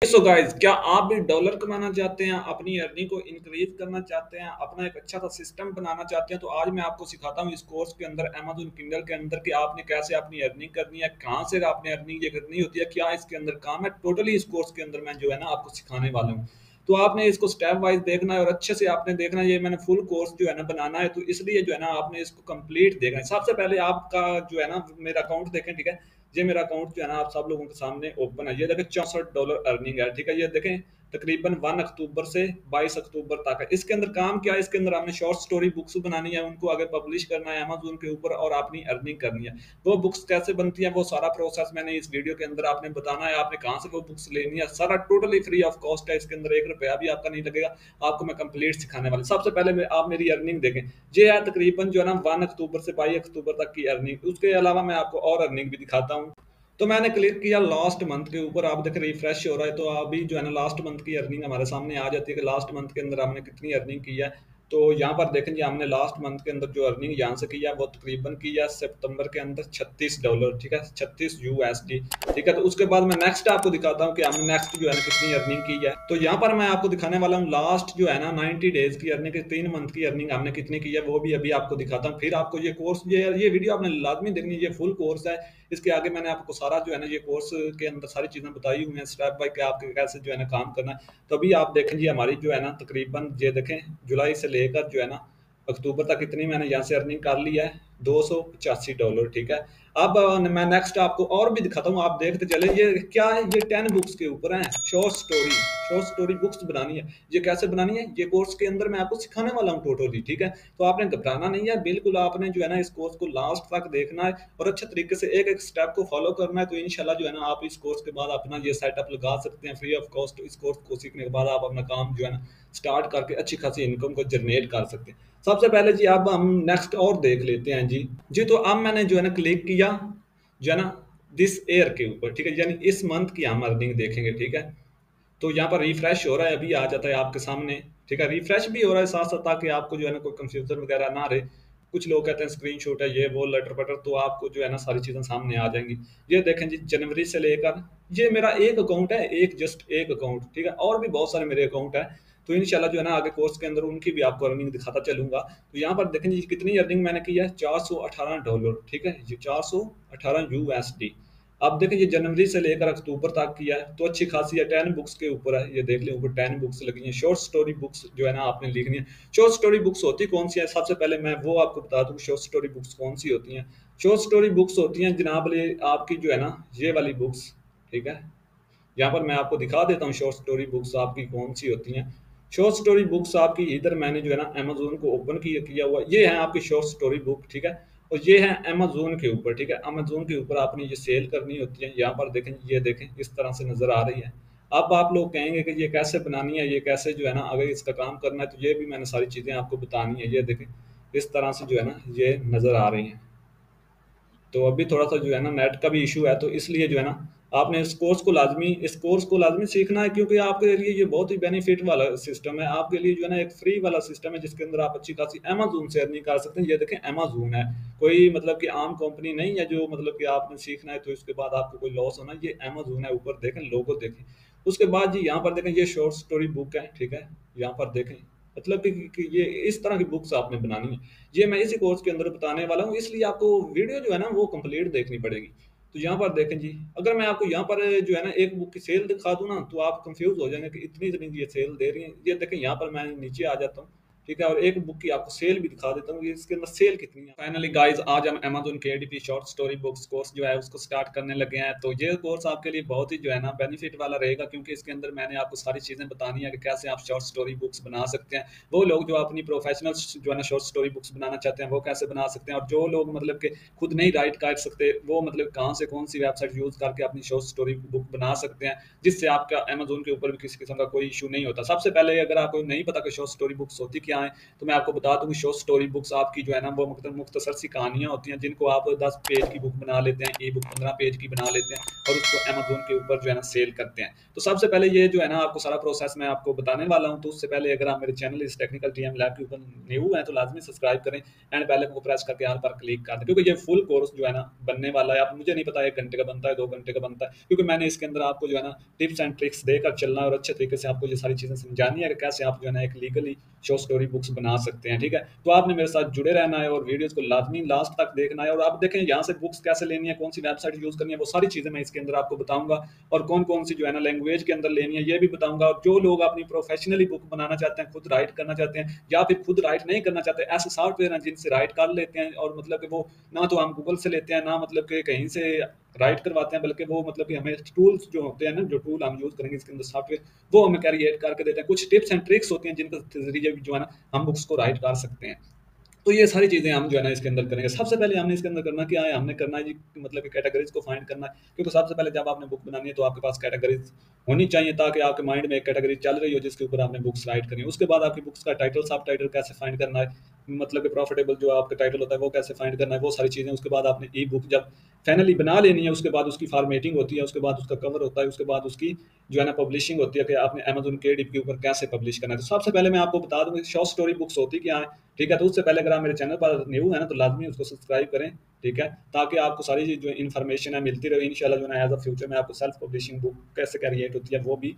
So guys, क्या आप भी डॉलर कमाना चाहते हैं, अपनी अर्निंग को इंक्रीज करना चाहते हैं, अपना एक अच्छा सा सिस्टम बनाना चाहते हैं? तो आज मैं आपको सिखाता हूँ इस कोर्स के अंदर, अमेज़न किंडल के अंदर, कि आपने कैसे अपनी अर्निंग करनी है, कहाँ से आपने अर्निंग ये करनी होती है, क्या इसके अंदर काम है। टोटली इस कोर्स के अंदर मैं जो है ना आपको सिखाने वाला हूँ। तो आपने इसको स्टेप वाइज देखना है और अच्छे से आपने देखना है। ये मैंने फुल कोर्स जो है ना बनाना है, तो इसलिए जो है ना आपने इसको कंप्लीट देखना है। सबसे पहले आपका जो है ना मेरा अकाउंट देखें, ठीक है। ये मेरा अकाउंट जो है ना आप सब लोगों के सामने ओपन है। ये देखें $64 अर्निंग है, ठीक है। ये देखें तकरीबन 1 अक्टूबर से 22 अक्टूबर तक है। इसके अंदर काम क्या है, इसके अंदर हमने शॉर्ट स्टोरी बुक्स बनानी है, उनको आगे पब्लिश करना है अमेज़न के ऊपर और अपनी अर्निंग करनी है। वो बुक्स कैसे बनती हैं, वो सारा प्रोसेस मैंने इस वीडियो के अंदर आपने बताना है। आपने कहाँ से वो बुक्स लेनी है, सारा टोटली फ्री ऑफ कॉस्ट है। इसके अंदर 1 रुपया भी आपका नहीं लगेगा। आपको मैं कंप्लीट सिखाने वाला। सबसे पहले आप मेरी अर्निंग देखें। ये है तकरीबन जो है ना 1 अक्टूबर से 22 अक्टूबर तक की अर्निंग। उसके अलावा मैं आपको और अर्निंग भी दिखाता हूँ। तो मैंने क्लिक किया लास्ट मंथ के ऊपर, आप देख रिफ्रेश हो रहा है, तो अभी जो है ना लास्ट मंथ की अर्निंग हमारे सामने आ जाती है कि लास्ट मंथ के अंदर हमने कितनी अर्निंग की है। तो यहाँ पर देखेंगे हमने लास्ट मंथ के अंदर जो अर्निंग यहाँ से की है वो तकरीबन की है सितंबर के अंदर $36, ठीक है, 36 USD, ठीक है। तो उसके बाद मैं नेक्स्ट आपको दिखाता हूँ कि हमने नेक्स्ट जो है ना कितनी अर्निंग की है। तो यहाँ पर मैं आपको दिखाने वाला हूँ लास्ट जो है ना 90 डेज की अर्निंग, 3 मंथ की अर्निंग हमने कितनी की है वो भी अभी आपको दिखाता हूँ। फिर आपको ये कोर्स, ये वीडियो आपने लाजमी देखनी है, ये फुल कोर्स है। इसके आगे मैंने आपको सारा जो है ना ये कोर्स के अंदर सारी चीज़ें बताई हुई हैं स्टेप बाय के, आपके कैसे जो है ना काम करना है। तो अभी आप देखें जी हमारी जो है ना तकरीबन ये देखें जुलाई से लेकर जो है ना अक्टूबर तक इतनी मैंने यहाँ से अर्निंग कर ली है, $285, ठीक है। अब मैं नेक्स्ट आपको और भी दिखाता हूँ, आप देखते चले। ये क्या है, ये 10 बुक्स के ऊपर है। शॉर्ट स्टोरी बुक्स बनानी है। ये कैसे बनानी है, ये कोर्स के अंदर मैं आपको सिखाने वाला हूँ टोटली, ठीक है। तो आपने घबराना नहीं है, बिल्कुल आपने जो है ना इस कोर्स को लास्ट तक देखना है और अच्छे तरीके से एक एक स्टेप को फॉलो करना है। तो इंशाल्लाह जो है ना आप इस कोर्स के बाद अपना ये सेटअप लगा सकते हैं फ्री ऑफ कॉस्ट। इस कोर्स को सीखने के बाद आप अपना काम जो है ना स्टार्ट करके अच्छी खासी इनकम को जनरेट कर सकते हैं। सबसे पहले जी अब हम नेक्स्ट और देख लेते हैं जी। तो अब मैंने जो है ना क्लिक किया जो है ना दिस ईयर के ऊपर, ठीक है, यानी इस मंथ की हम अर्निंग देखेंगे, ठीक है। तो यहाँ पर रिफ्रेश हो रहा है, अभी आ जाता है आपके सामने, ठीक है। रिफ्रेश भी हो रहा है साथ साथ, ताकि आपको जो है ना कोई कंफ्यूजन वगैरह ना रहे। कुछ लोग कहते हैं स्क्रीनशॉट है ये वो लटर पटर, तो आपको जो है ना सारी चीज़ें सामने आ जाएंगी। ये देखें जी जनवरी से लेकर, ये मेरा एक अकाउंट है, जस्ट एक अकाउंट, ठीक है। और भी बहुत सारे मेरे अकाउंट है। तो इंशाल्लाह जो है ना आगे कोर्स के अंदर उनकी भी आपको अर्निंग दिखाता चलूंगा। तो यहाँ पर देखें जी कितनी अर्निंग मैंने की है, $418, ठीक है, ये 418 USD। अब देखिए ये जनवरी से लेकर अक्टूबर तक किया है, तो अच्छी खासी है। 10 बुक्स के ऊपर है, ये देख लें ऊपर 10 बुक्स लगी हैं। शॉर्ट स्टोरी बुक्स जो है ना आपने लिखनी है। शॉर्ट स्टोरी बुक्स होती कौन सी है, सबसे पहले मैं वो आपको बता दूं शॉर्ट स्टोरी बुक्स कौन सी होती हैं। शॉर्ट स्टोरी बुक्स होती हैं जनाब ये आपकी जो है ना ये वाली बुक्स, ठीक है। यहाँ पर मैं आपको दिखा देता हूँ शॉर्ट स्टोरी बुक्स आपकी कौन सी होती हैं। शॉर्ट स्टोरी बुक्स आपकी इधर मैंने जो है ना अमेजोन को ओपन किया हुआ, ये है आपकी शॉर्ट स्टोरी बुक, ठीक है। और ये है अमेजोन के ऊपर, ठीक है। अमेजोन के ऊपर आपने ये सेल करनी होती है। यहाँ पर देखें, ये देखें इस तरह से नजर आ रही है। अब आप लोग कहेंगे कि ये कैसे बनानी है, ये कैसे जो है ना अगर इसका काम करना है, तो ये भी मैंने सारी चीज़ें आपको बतानी है। ये देखें इस तरह से जो है ना ये नज़र आ रही हैं। तो अभी थोड़ा-सा जो है ना नेट का भी इश्यू है, तो इसलिए जो है ना आपने इस कोर्स को लाज़मी सीखना है, क्योंकि आपके लिए ये बहुत ही बेनिफिट वाला सिस्टम है। आपके लिए जो है ना एक फ्री वाला सिस्टम है, जिसके अंदर आप अच्छी खासी अमेज़न से अर्निंग कर सकते हैं। ये देखें अमेज़न है, कोई मतलब कि आम कंपनी नहीं है जो मतलब कि आपने सीखना है तो इसके बाद आपको कोई लॉस होना है। ये अमेज़न है, ऊपर देखें लोगो देखें। उसके बाद जी यहाँ पर देखें ये शॉर्ट स्टोरी बुक है, ठीक है। यहाँ पर देखें मतलब कि ये इस तरह की बुक्स आपने बनानी है। ये मैं इसी कोर्स के अंदर बताने वाला हूँ, इसलिए आपको वीडियो जो है ना वो कंप्लीट देखनी पड़ेगी। तो यहाँ पर देखें जी, अगर मैं आपको यहाँ पर जो है ना एक बुक की सेल दिखा दूँ ना, तो आप कंफ्यूज हो जाएंगे कि इतनी इतनी ये सेल दे रही है। ये देखें यहाँ पर मैं नीचे आ जाता हूँ, ठीक है, और एक बुक की आपको सेल भी दिखा देता हूँ कि इसके अंदर सेल कितनी है। फाइनली गाइस आज हम Amazon KDP short story books course जो है उसको स्टार्ट करने लगे हैं। तो ये कोर्स आपके लिए बहुत ही जो है ना बेनिफिट वाला रहेगा, क्योंकि इसके अंदर मैंने आपको सारी चीज़ें बतानी है कि कैसे आप शॉर्ट स्टोरी बुक्स बना सकते हैं। वो लोग जो अपनी प्रोफेशनल जो है ना शॉर्ट स्टोरी बुक्स बनाना चाहते हैं वो कैसे बना सकते हैं, और जो लोग मतलब कि खुद नहीं राइट कर सकते वो मतलब कहाँ से कौन सी वेबसाइट यूज़ करके अपनी शॉर्ट स्टोरी बुक बना सकते हैं, जिससे आपका अमेज़न के ऊपर भी किसी किस्म का कोई इशू नहीं होता। सबसे पहले अगर आपको नहीं पता कि शॉर्ट स्टोरी बुक्स होती क्या आएँ, तो मैं आपको बता दूँ कि शॉर्ट स्टोरी बुक्स आपकी जो है ना वो मुख्तसर सी कहानियाँ होती हैं जिनको आप 10 पेज की बुक बना लेते हैं, ई बुक 15 पेज की बना लेते हैं और उसको अमेज़न के ऊपर जो है ना सेल करते हैं। तो सबसे पहले ये जो है ना आपको सारा प्रोसेस मैं आपको बताने वाला हूँ, तो उससे पहले अगर आप मेरे चैनल इस टेक्निकल टीएम लैब के ऊपर न्यू हैं तो लाज़मी सब्सक्राइब करें एंड बेल आइकन को प्रेस करके ऑल पर क्लिक कर दें, क्योंकि ये फुल कोर्स जो है ना बनने वाला है। आप मुझे नहीं पता 1 घंटे का बनता है, 2 घंटे का बनता है, क्योंकि मैंने इसके अंदर आपको जो है ना टिप्स एंड ट्रिक्स देकर चलना है और अच्छे तरीके से आपको ये सारी चीज़ें समझानी है कि कैसे आप जो है ना एक लीगली शॉर्ट स्टोरी बुक्स बना सकते हैं, ठीक है? तो आपने मेरे साथ जुड़े रहना है और वीडियोज़ को लाज़मी लास्ट तक देखना है और आप देखें यहाँ से बुक्स कैसे लेनी है, कौन-सी वेबसाइट यूज़ करनी है, वो सारी चीज़ें मैं इसके अंदर आपको बताऊँगा और कौन-कौन सी जो है ना लैंग्वेज के अंदर लेनी है, ये भी बताऊँगा। और जो लोग अपनी प्रोफेशनली बुक बनाना चाहते हैं, खुद राइट करना चाहते हैं या फिर खुद राइट नहीं करना चाहते, ऐसे सॉफ्टवेयर हैं जिनसे राइट कर लेते हैं और मतलब कि वो ना तो हम गूगल से लेते हैं, ना मतलब कि कहीं से राइट करवाते हैं, बल्कि वो मतलब कि हमें टूल्स जो होते हैं ना, जो टूल हम यूज़ करेंगे इसके अंदर सॉफ्टवेयर, वो हमें क्रिएट करके देते हैं। कुछ टिप्स एंड ट्रिक्स होती हैं जिनके ज़रिए जो है ना हम बुक्स को राइट कर सकते हैं। तो ये सारी चीज़ें हम जो है ना इसके अंदर करेंगे। सबसे पहले हमने इसके अंदर करना क्या है, हमने करना है जी मतलब कि कैटेगरीज़ को फाइंड करना है। क्योंकि सबसे पहले जब आपने बुक बनानी है तो आपके पास कैटेगरीज़ होनी चाहिए ताकि आपके माइंड में एक कैटेगरी चल रही हो जिसके ऊपर आपने बुक्स राइट करनी है। उसके बाद आपकी बुक्स का टाइटल, सब टाइटल कैसे फाइंड करना है, मतलब कि प्रॉफिटेबल जो आपका टाइटल होता है वो कैसे फाइंड करना है, वो सारी चीज़ें। उसके बाद आपने ई बुक जब फाइनली बना लेनी है, उसके बाद उसकी फॉर्मेटिंग होती है, उसके बाद उसका कवर होता है, उसके बाद उसकी जो है ना पब्लिशिंग होती है कि आपने अमेज़न केडीपी के ऊपर कैसे पब्लिश करना है। तो सबसे पहले मैं आपको बता दूँ शॉर्ट स्टोरी बुक्स होती क्या है, ठीक है? तो उससे पहले अगर आप मेरे चैनल पर न्यू है ना तो लाज़मी उसको सब्सक्राइब करें, ठीक है? ताकि आपको सारी जो इन्फॉर्मेशन है मिलती रहे। इंशाल्लाह जो है ना एज़ अ फ्यूचर मैं आपको सेल्फ पब्लिशिंग बुक कैसे क्रिएट होती है वो भी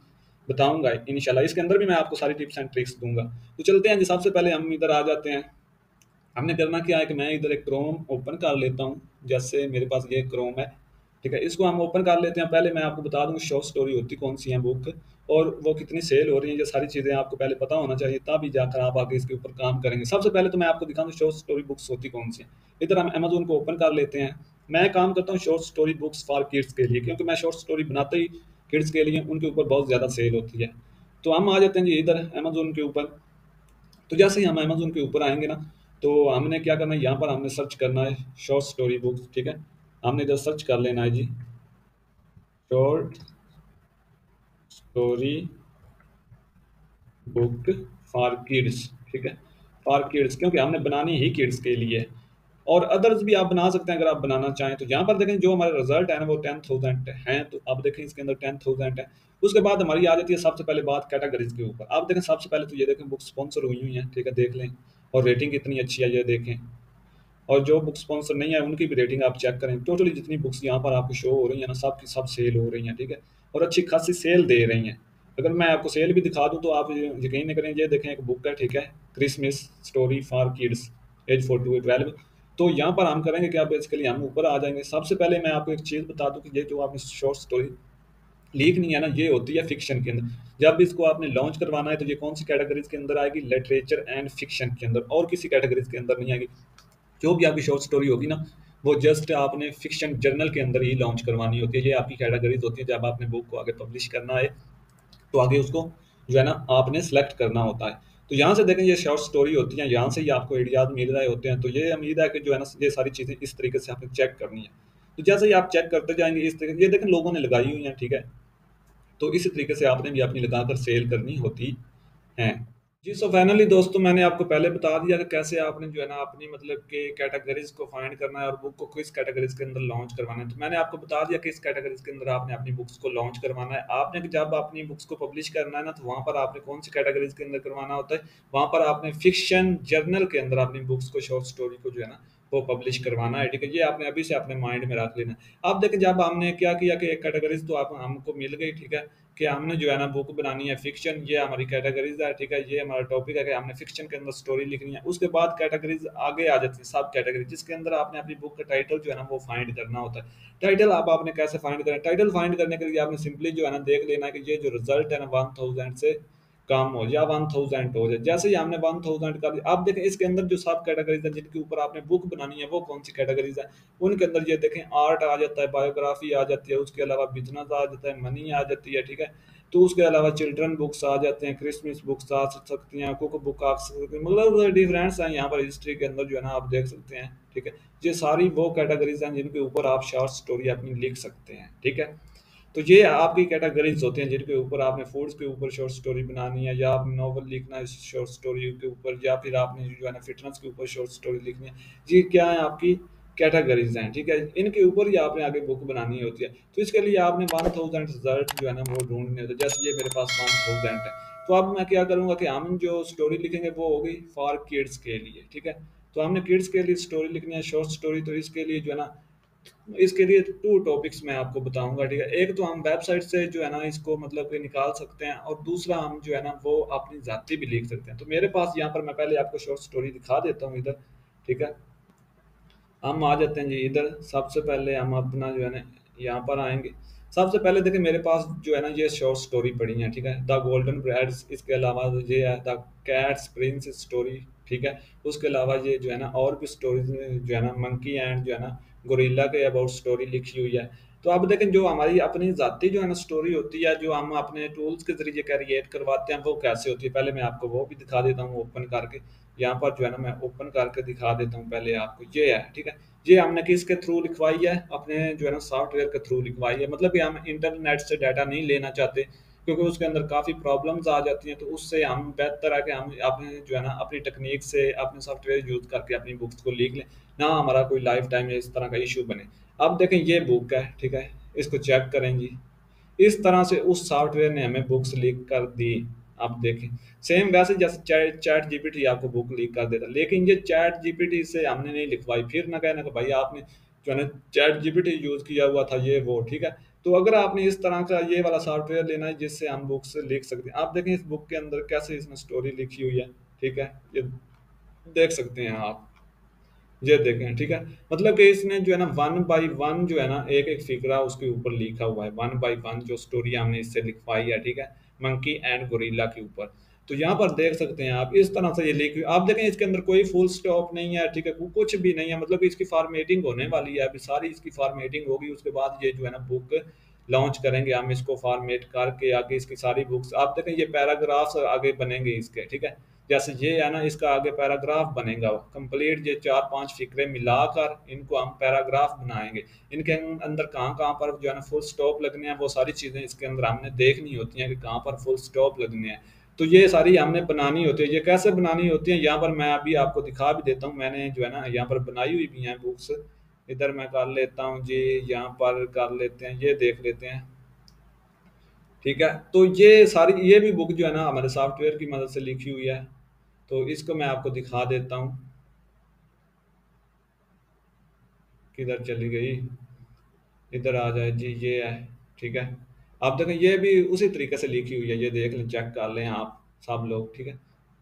बताऊँगा इंशाल्लाह। इसके अंदर भी मैं आपको सारी टिप्स एंड ट्रिक्स दूँगा। तो चलते हैं जी, सबसे पहले हम इधर आ जाते हैं। हमने करना क्या है कि मैं इधर एक क्रोम ओपन कर लेता हूँ। जैसे मेरे पास ये क्रोम है, ठीक है? इसको हम ओपन कर लेते हैं। पहले मैं आपको बता दूँ शॉर्ट स्टोरी होती कौन सी है बुक और वो कितनी सेल हो रही है, ये सारी चीज़ें आपको पहले पता होना चाहिए, तभी जाकर आप आगे इसके ऊपर काम करेंगे। सबसे पहले तो मैं आपको दिखा दूँ शॉर्ट स्टोरी बुक्स होती कौन सी हैं। इधर हम अमेज़न को ओपन कर लेते हैं। मैं काम करता हूँ short story books for kids के लिए, क्योंकि मैं शॉर्ट स्टोरी बनाता ही किड्स के लिए, उनके ऊपर बहुत ज़्यादा सेल होती है। तो हम आ जाते हैं जी इधर अमेज़न के ऊपर। तो जैसे ही हम अमेज़न के ऊपर आएँगे ना, तो हमने क्या करना है, यहाँ पर हमने सर्च करना है शॉर्ट स्टोरी बुक्स, ठीक है? हमने इधर सर्च कर लेना है जी, short story book for kids, ठीक है? फॉर किड्स, क्योंकि हमने बनानी ही किड्स के लिए है और अदर्स भी आप बना सकते हैं अगर आप बनाना चाहें। तो यहाँ पर देखें जो हमारा रिज़ल्ट है ना वो 10,000 हैं, तो अब देखें इसके अंदर 10,000 है। उसके बाद हमारी आ जाती है सबसे पहले बात कैटेगरीज़ के ऊपर। आप देखें सबसे पहले तो ये देखें बुक स्पॉन्सर हुई हुई हैं, ठीक है? देख लें और रेटिंग कितनी अच्छी है ये देखें। और जो बुक स्पॉन्सर नहीं है उनकी भी रेटिंग आप चेक करें। टोटली जितनी बुक्स यहाँ पर आपको शो हो रही हैं ना, सब की सब सेल हो रही हैं, ठीक है? और अच्छी खासी सेल दे रही हैं। अगर मैं आपको सेल भी दिखा दूँ तो आप यकीन नहीं करें। ये देखें एक बुक है, ठीक है? Christmas story for kids age 4 to 12। तो यहाँ पर हम करेंगे क्या, बेसिकली हम ऊपर आ जाएंगे। सबसे पहले मैं आपको एक चीज़ बता दूँ कि ये जो आपने शॉर्ट स्टोरी लिखनी है ना, ये होती है फिक्शन के अंदर। जब इसको आपने लॉन्च करवाना है तो ये कौन सी कैटेगरीज के अंदर आएगी, लिटरेचर एंड फिक्शन के अंदर, और किसी कैटेगरीज के अंदर नहीं आएगी। जो भी आपकी शॉर्ट स्टोरी होगी ना, वो जस्ट आपने फिक्शन जर्नल के अंदर ही लॉन्च करवानी होती है। ये आपकी कैटेगरीज होती है। जब आपने बुक को आगे पब्लिश करना है तो आगे उसको जो है ना आपने सेलेक्ट करना होता है। तो यहाँ से देखें ये शॉर्ट स्टोरी होती है, यहाँ से ही आपको आइडियाज मिल रहे होते हैं। तो ये उम्मीद है कि जो है ना ये सारी चीज़ें इस तरीके से आपने चेक करनी है। तो जैसे ही आप चेक करते जाएंगे इस तरीके, ये देखें लोगों ने लगाई हुई है, ठीक है? तो इसी तरीके से आपने भी अपनी लगाकर सेल करनी होती है। जी, सो फाइनली दोस्तों मैंने आपको पहले बता दिया कि कैसे आपने जो है ना अपनी मतलब कि कैटेगरीज को फाइंड करना है और बुक को किस कैटेगरीज के अंदर लॉन्च करवाना है। तो मैंने आपको बता दिया कि इस कैटेगरीज के अंदर आपने अपनी बुक्स को लॉन्च करवाना है। आपने जब अपनी बुक्स को पब्लिश करना है ना, तो वहाँ पर आपने कौन सी कैटेगरीज के अंदर करवाना होता है, वहाँ पर आपने फिक्शन जर्नल के अंदर अपनी बुक्स को, शॉर्ट स्टोरी को जो है ना वो पब्लिश करवाना है, ठीक है? ये आपने अभी से अपने माइंड में रख लेना है। अब देखिए जब हमने क्या किया कि एक कैटेगरीज तो आप हमको मिल गई, ठीक है? कि हमने जो है ना बुक बनानी है फिक्शन, ये हमारी कैटेगरीज है, ठीक है? ये हमारा टॉपिक है कि हमने फिक्शन के अंदर स्टोरी लिखनी है। उसके बाद कैटेगरीज आगे आ जाती है, सब कैटेगरी, जिसके अंदर आपने अपनी बुक का टाइटल जो है ना वो फाइंड करना होता है। टाइटल आप आपने कैसे फाइंड करना है, टाइटल फाइंड करने के लिए आपने सिंपली जो है ना देख लेना है कि ये जो रिजल्ट है ना 1000 से कम हो या 1000 हो जाए। जैसे ही हमने 1000 कर दिया, आप देखें इसके अंदर जो सब कैटेगरीज है जिनके ऊपर आपने बुक बनानी है वो कौन सी कैटेगरीज है, उनके अंदर ये देखें आर्ट आ जाता है, बायोग्राफी आ जाती है, उसके अलावा बिजनेस आ जाता है, मनी आ जाती है, ठीक है? तो उसके अलावा चिल्ड्रन बुक्स आ जाते हैं, क्रिसमस बुक्स आ सकती हैं, कुक बुक आ सकती हैं, मतलब डिफरेंस है यहाँ पर हिस्ट्री के अंदर जो है ना आप देख सकते हैं, ठीक है? ये सारी वो कैटेगरीज हैं जिनके ऊपर आप शॉर्ट स्टोरी अपनी लिख सकते हैं, ठीक है? तो ये आपकी कैटेगरीज होती हैं जिनके ऊपर आपने फूड्स के ऊपर शॉर्ट स्टोरी बनानी है, या आपने नॉवल लिखना है शॉर्ट स्टोरी के ऊपर, या फिर आपने जो है ना फिटनेस के ऊपर शॉर्ट स्टोरी लिखनी है। ये क्या है आपकी कैटेगरीज हैं, ठीक है, इनके ऊपर ही आपने आगे बुक बनानी होती है। तो इसके लिए आपने 1000 रिजल्ट जो है ना वो ढूंढने होते हैं। जैसे ये मेरे पास 1000 है, तो अब मैं क्या करूंगा कि हम जो स्टोरी लिखेंगे वो होगी फॉर किड्स के लिए, ठीक है। तो हमने किड्स के लिए स्टोरी लिखनी है शॉर्ट स्टोरी, तो इसके लिए जो है ना, इसके लिए टू टॉपिक्स मैं आपको बताऊंगा, ठीक है। एक तो हम वेबसाइट से जो है ना इसको मतलब कि निकाल सकते हैं, और दूसरा हम जो है ना वो अपनी जाति भी लिख सकते हैं। तो मेरे पास यहाँ पर मैं पहले आपको शॉर्ट स्टोरी दिखा देता हूँ इधर, ठीक है। हम आ जाते हैं जी इधर। सबसे पहले हम अपना जो है ना यहाँ पर आएंगे। सबसे पहले देखिए मेरे पास जो है ना ये शॉर्ट स्टोरी पड़ी है, ठीक है। द गोल्डन ब्रेड्स, इसके अलावा ये है द कैट्स प्रिंस स्टोरी, ठीक है। उसके अलावा ये जो है ना और भी स्टोरीज जो है ना मंकी एंड जो है ना गोरिल्ला के अबाउट स्टोरी लिखी हुई है। तो अब देखें जो हमारी अपनी जाती जो है ना स्टोरी होती है, जो हम अपने टूल्स के जरिए क्रिएट करवाते हैं, वो कैसे होती है पहले मैं आपको वो भी दिखा देता हूँ ओपन करके। यहाँ पर जो है ना मैं ओपन करके दिखा देता हूँ पहले आपको। ये है, ठीक है। ये हमने किसके थ्रू लिखवाई है, अपने जो है ना सॉफ्टवेयर के थ्रू लिखवाई है। मतलब कि हम इंटरनेट से डाटा नहीं लेना चाहते, क्योंकि उसके अंदर काफ़ी प्रॉब्लम्स आ जाती हैं। तो उससे हम बेहतर है कि हम अपने जो है ना अपनी टेक्निक से अपने सॉफ्टवेयर यूज करके अपनी बुक्स को लिख लें, ना हमारा कोई लाइफ टाइम इस तरह का इशू बने। अब देखें ये बुक है, ठीक है, इसको चेक करेंगे। इस तरह से उस सॉफ्टवेयर ने हमें बुक्स लीक कर दी। आप देखें सेम वैसे जैसे चैट चैट जीपीटी आपको बुक लीक कर देता, लेकिन ये चैट जीपीटी से हमने नहीं लिखवाई। फिर ना कहना कि भाई आपने जो है ना चैट जीपीटी यूज किया हुआ था, ये वो, ठीक है। तो अगर आपने इस तरह का ये वाला सॉफ्टवेयर लेना है जिससे हम बुक्स लिख सकते हैं, आप देखें इस बुक के अंदर कैसे इसमें स्टोरी लिखी हुई है, ठीक है। ये देख सकते हैं आप, ये देखें, ठीक है। मतलब कि इसने जो है ना वन बाय वन जो है ना एक एक फिक्रा उसके ऊपर लिखा हुआ है, वन बाय वन जो स्टोरी हमने इससे लिखवाई है, ठीक है, मंकी एंड गोरिल्ला के ऊपर। तो यहाँ पर देख सकते हैं आप इस तरह से ये लिखी आप देखें इसके अंदर कोई फुल स्टॉप नहीं है, ठीक है, कुछ भी नहीं है। मतलब कि इसकी फॉर्मेटिंग होने वाली है, अभी सारी इसकी फॉर्मेटिंग होगी, उसके बाद ये जो है ना बुक लॉन्च करेंगे हम इसको फॉर्मेट करके। आगे इसकी सारी बुक्स आप देखें, ये पैराग्राफ्स आगे बनेंगे इसके, ठीक है। जैसे ये है ना इसका आगे पैराग्राफ बनेगा कंप्लीट, ये चार पांच फिक्रे मिलाकर इनको हम पैराग्राफ बनाएंगे। इनके अंदर कहाँ कहाँ पर जो है ना फुल स्टॉप लगने हैं, वो सारी चीज़ें इसके अंदर हमने देखनी होती हैं कि कहाँ पर फुल स्टॉप लगने हैं। तो ये सारी हमने बनानी होती है। ये कैसे बनानी होती है यहाँ पर मैं अभी आपको दिखा भी देता हूँ। मैंने जो है ना यहाँ पर बनाई हुई भी हैं बुक्स। इधर मैं कर लेता हूँ जी, यहाँ पर कर लेते हैं, ये देख लेते हैं, ठीक है। तो ये सारी ये भी बुक जो है ना हमारे सॉफ्टवेयर की मदद से लिखी हुई है। तो इसको मैं आपको दिखा देता हूँ, किधर चली गई, इधर आ जाए जी, ये है, ठीक है। आप देखें ये भी उसी तरीके से लिखी हुई है, ये देख लें, चेक कर लें आप सब लोग, ठीक है।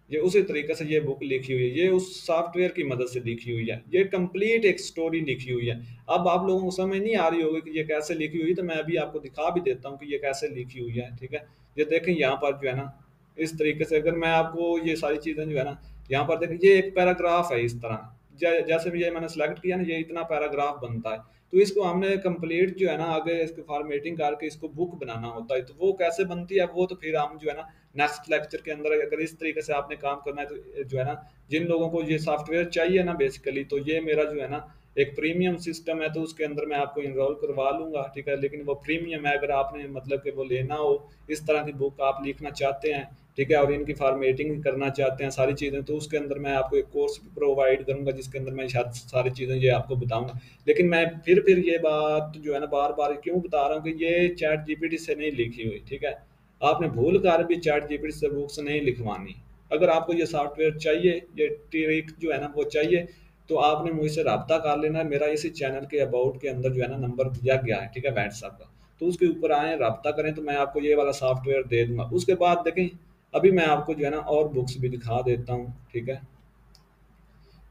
ये उसी तरीके से ये बुक लिखी हुई है, ये उस सॉफ्टवेयर की मदद से लिखी हुई है, ये कंप्लीट एक स्टोरी लिखी हुई है। अब आप लोगों को समझ नहीं आ रही होगी कि ये कैसे लिखी हुई, तो मैं अभी आपको दिखा भी देता हूँ कि ये कैसे लिखी हुई है, ठीक है। ये देखें यहाँ पर जो है ना इस तरीके से, अगर मैं आपको ये सारी चीज़ें जो है ना यहाँ पर देखें, ये एक पैराग्राफ है इस तरह। जैसे भी ये मैंने सेलेक्ट किया ना, ये इतना पैराग्राफ बनता है। तो इसको हमने कंप्लीट जो है ना आगे इसको फॉर्मेटिंग करके इसको बुक बनाना होता है। तो वो कैसे बनती है वो तो फिर हम जो है ना नेक्स्ट लेक्चर के अंदर, अगर इस तरीके से आपने काम करना है तो जो है ना जिन लोगों को ये सॉफ्टवेयर चाहिए ना बेसिकली, तो ये मेरा जो है ना एक प्रीमियम सिस्टम है, तो उसके अंदर मैं आपको इनरोल करवा लूंगा, ठीक है। लेकिन वो प्रीमियम है, अगर आपने मतलब कि वो लेना हो, इस तरह की बुक आप लिखना चाहते हैं, ठीक है, और इनकी फॉर्मेटिंग करना चाहते हैं सारी चीज़ें, तो उसके अंदर मैं आपको एक कोर्स भी प्रोवाइड करूंगा जिसके अंदर मैं शायद सारी चीज़ें ये आपको बताऊंगा। लेकिन मैं फिर ये बात जो है ना बार बार क्यों बता रहा हूँ कि ये चैट जीपीटी से नहीं लिखी हुई, ठीक है। आपने भूल कर भी चैट जीपीटी से बुक्स नहीं लिखवानी। अगर आपको ये सॉफ्टवेयर चाहिए, ये ट्रिक जो है ना वो चाहिए, तो आपने मुझसे रब्ता कर लेना है। मेरा इसी चैनल के अबाउट के अंदर जो है ना नंबर दिया गया है, ठीक है, व्हाट्सएप का। तो उसके ऊपर आए रब्ता करें, तो मैं आपको ये वाला सॉफ्टवेयर दे दूंगा। उसके बाद देखें अभी मैं आपको जो है ना और बुक्स भी दिखा देता हूँ, ठीक है।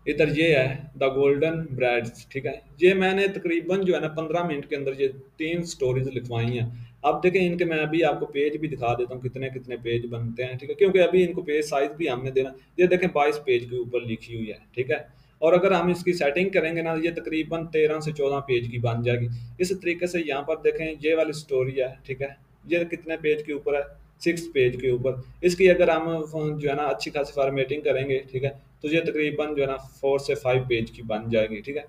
इधर ये है द गोल्डन ब्राइड्स, ठीक है। ये मैंने तकरीबन जो है ना 15 मिनट के अंदर ये 3 स्टोरीज लिखवाई हैं। अब देखें इनके मैं अभी आपको पेज भी दिखा देता हूँ कितने कितने पेज बनते हैं, ठीक है, क्योंकि अभी इनको पेज साइज भी हमने देना। ये देखें 22 पेज के ऊपर लिखी हुई है, ठीक है। और अगर हम इसकी सेटिंग करेंगे ना, ये तकरीबन 13 से 14 पेज की बन जाएगी। इस तरीके से यहाँ पर देखें ये वाली स्टोरी है, ठीक है। ये कितने पेज के ऊपर है, 6 पेज के ऊपर। इसकी अगर हम जो है ना अच्छी खासी फॉर्मेटिंग करेंगे, ठीक है, तो ये तकरीबन जो है ना 4 से 5 पेज की बन जाएगी, ठीक है।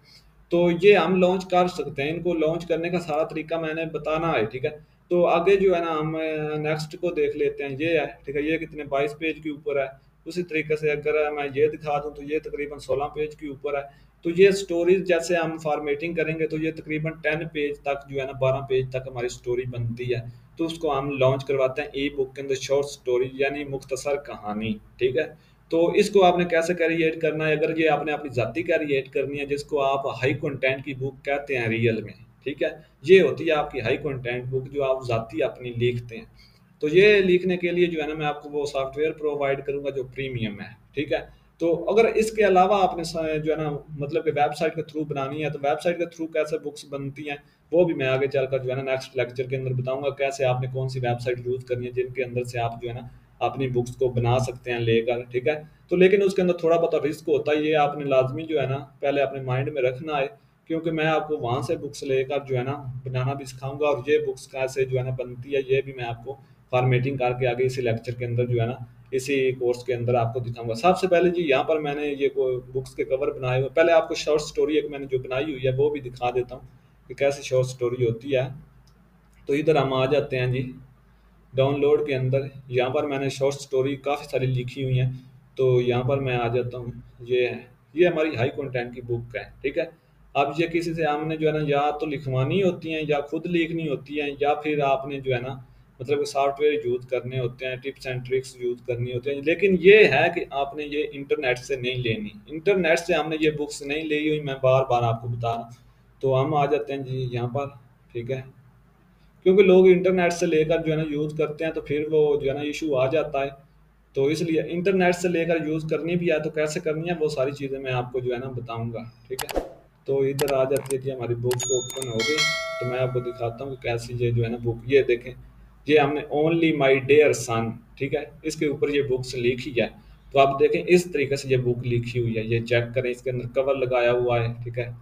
तो ये हम लॉन्च कर सकते हैं। इनको लॉन्च करने का सारा तरीका मैंने बताना है, ठीक है। तो आगे जो है ना हम नेक्स्ट को देख लेते हैं। ये है, ठीक है, ये कितने 22 पेज के ऊपर है। उसी तरीके से अगर मैं ये दिखा दूं तो ये तकरीबन 16 पेज के ऊपर है। तो ये स्टोरीज जैसे हम फॉर्मेटिंग करेंगे तो ये तकरीबन 10 पेज तक जो है ना 12 पेज तक हमारी स्टोरी बनती है। तो उसको हम लॉन्च करवाते हैं ई बुक के अंदर शॉर्ट स्टोरी यानी मुख्तसर कहानी, ठीक है। तो इसको आपने कैसे क्रिएट करना है, अगर ये आपने अपनी जाति क्रिएट करनी है जिसको आप हाई कंटेंट की बुक कहते हैं रियल में, ठीक है। ये होती है आपकी हाई कंटेंट बुक जो आप जाती अपनी लिखते हैं। तो ये लिखने के लिए जो है ना मैं आपको वो सॉफ्टवेयर प्रोवाइड करूंगा जो प्रीमियम है, ठीक है। तो अगर इसके अलावा आपने जो है ना मतलब कि वेबसाइट के थ्रू बनानी है तो वेबसाइट के थ्रू कैसे बुक्स बनती हैं वो भी मैं आगे चलकर जो है ना नेक्स्ट लेक्चर के अंदर बताऊंगा, कैसे आपने कौन सी वेबसाइट यूज करनी है जिनके अंदर से आप जो है ना अपनी बुक्स को बना सकते हैं लेकर, ठीक है। तो लेकिन उसके अंदर थोड़ा बहुत रिस्क होता है, ये आपने लाजमी जो है ना पहले अपने माइंड में रखना है, क्योंकि मैं आपको वहां से बुक्स लेकर जो है ना बनाना भी सिखाऊंगा और ये बुक्स कैसे जो है ना बनती है ये भी मैं आपको फॉर्मेटिंग करके आगे इसी लेक्चर के अंदर जो है ना इसी कोर्स के अंदर आपको दिखाऊंगा। सबसे पहले जी यहाँ पर मैंने ये बुक्स के कवर बनाए हुए, पहले आपको शॉर्ट स्टोरी एक मैंने जो बनाई हुई है वो भी दिखा देता हूँ कि कैसी शॉर्ट स्टोरी होती है। तो इधर हम आ जाते हैं जी डाउनलोड के अंदर। यहाँ पर मैंने शॉर्ट स्टोरी काफ़ी सारी लिखी हुई हैं। तो यहाँ पर मैं आ जाता हूँ, ये है, ये हमारी हाई कंटेंट की बुक है, ठीक है। अब ये किसी से हमने जो है ना या तो लिखवानी होती हैं या खुद लिखनी होती हैं या फिर आपने जो है ना मतलब सॉफ्टवेयर यूज करने होते हैं, टिप्स एंड ट्रिक्स यूज करनी होती हैं। लेकिन ये है कि आपने ये इंटरनेट से नहीं लेनी, इंटरनेट से हमने ये बुक्स नहीं ली हुई, मैं बार बार आपको बता रहा हूँ। तो हम आ जाते हैं जी यहाँ पर, ठीक है, क्योंकि लोग इंटरनेट से लेकर जो है ना यूज़ करते हैं तो फिर वो जो है ना इशू आ जाता है। तो इसलिए इंटरनेट से लेकर यूज़ करनी भी है तो कैसे करनी है वो सारी चीज़ें मैं आपको जो है ना बताऊंगा, ठीक है। तो इधर आ जाती है कि हमारी बुक ओपन हो गई। तो मैं आपको दिखाता हूँ कि कैसी ये जो है ना बुक, ये देखें, ये हमने ओनली माई डेयर सन, ठीक है, इसके ऊपर ये बुक्स लिखी है। तो आप देखें इस तरीके से ये बुक लिखी हुई है, ये चेक करें, इसके अंदर कवर लगाया हुआ है, ठीक है।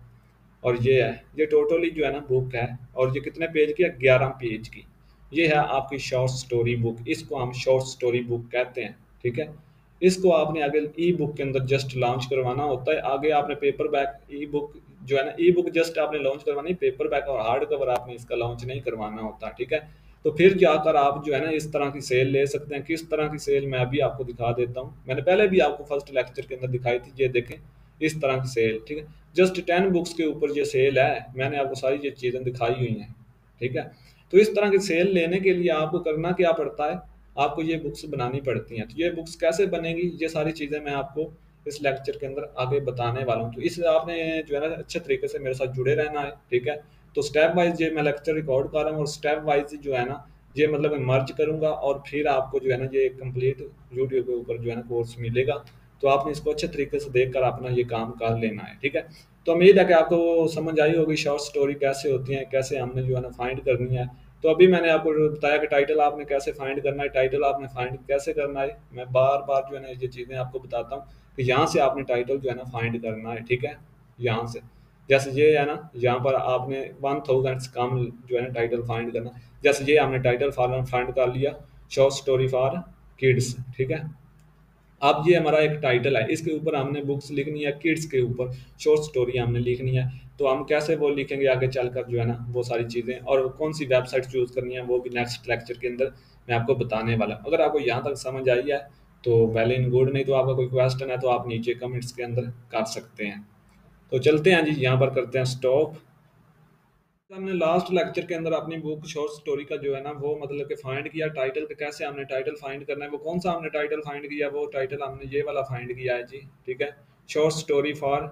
और ये है, ये टोटली जो है ना बुक है। और ये कितने पेज की है, 11 पेज की। ये है आपकी शॉर्ट स्टोरी बुक, इसको हम शॉर्ट स्टोरी बुक कहते हैं, ठीक है। इसको आपने आगे ई बुक के अंदर जस्ट लॉन्च करवाना होता है। आगे आपने पेपर बैक ई बुक जो है ना ई बुक जस्ट आपने लॉन्च करवानी, पेपर बैक और हार्ड कवर आपने इसका लॉन्च नहीं करवाना होता, ठीक है। तो फिर जाकर आप जो है ना इस तरह की सेल ले सकते हैं। किस तरह की सेल मैं अभी आपको दिखा देता हूँ, मैंने पहले भी आपको फर्स्ट लेक्चर के अंदर दिखाई थी, ये देखें इस तरह की सेल, ठीक है। जस्ट 10 बुक्स के ऊपर ये सेल है, मैंने आपको सारी ये चीज़ें दिखाई हुई हैं, ठीक है। तो इस तरह की सेल लेने के लिए आपको करना क्या पड़ता है, आपको ये बुक्स बनानी पड़ती हैं। तो ये बुक्स कैसे बनेगी ये सारी चीज़ें मैं आपको इस लेक्चर के अंदर आगे बताने वाला हूँ। तो इस आपने जो है ना अच्छे तरीके से मेरे साथ जुड़े रहना है, ठीक है। तो स्टेप वाइज ये मैं लेक्चर रिकॉर्ड कर रहा हूँ और स्टेप वाइज जो है ना ये मतलब मैं मर्ज करूंगा और फिर आपको जो है ना ये कंप्लीट यूट्यूब के ऊपर जो है ना कोर्स मिलेगा। तो आपने इसको अच्छे तरीके से देखकर अपना ये काम कर लेना है, ठीक है। तो उम्मीद है कि आपको समझ आई होगी शॉर्ट स्टोरी कैसे होती है, कैसे हमने जो है ना फाइंड करनी है। तो अभी मैंने आपको जो बताया कि टाइटल आपने कैसे फाइंड करना है, टाइटल आपने फाइंड कैसे करना है, मैं बार बार जो है ना ये चीज़ें आपको बताता हूँ कि यहाँ से आपने टाइटल जो है ना फाइंड करना है, ठीक है। यहाँ से जैसे ये है ना, यहाँ पर आपने 1000 से कम जो है ना टाइटल फाइंड करना। जैसे ये हमने टाइटल फाइंड कर लिया, शॉर्ट स्टोरी फॉर किड्स, ठीक है। अब ये हमारा एक टाइटल है, इसके ऊपर हमने बुक्स लिखनी है, किड्स के ऊपर शॉर्ट स्टोरी हमने लिखनी है। तो हम कैसे वो लिखेंगे आगे चलकर जो है ना वो सारी चीज़ें और कौन सी वेबसाइट चूज़ करनी है वो भी नेक्स्ट लेक्चर के अंदर मैं आपको बताने वाला हूँ। अगर आपको यहाँ तक समझ आई है तो वेल इन गुड, नहीं तो आपका कोई क्वेश्चन है तो आप नीचे कमेंट्स के अंदर कर सकते हैं। तो चलते हैं जी, यहाँ पर करते हैं स्टॉप। हमने लास्ट लेक्चर के अंदर अपनी बुक शॉर्ट स्टोरी का जो है ना वो मतलब कि फाइंड किया, टाइटल का कैसे हमने टाइटल फाइंड करना है, वो कौन सा हमने टाइटल फाइंड किया, वो टाइटल हमने ये वाला फाइंड किया है जी, ठीक है। शॉर्ट स्टोरी फॉर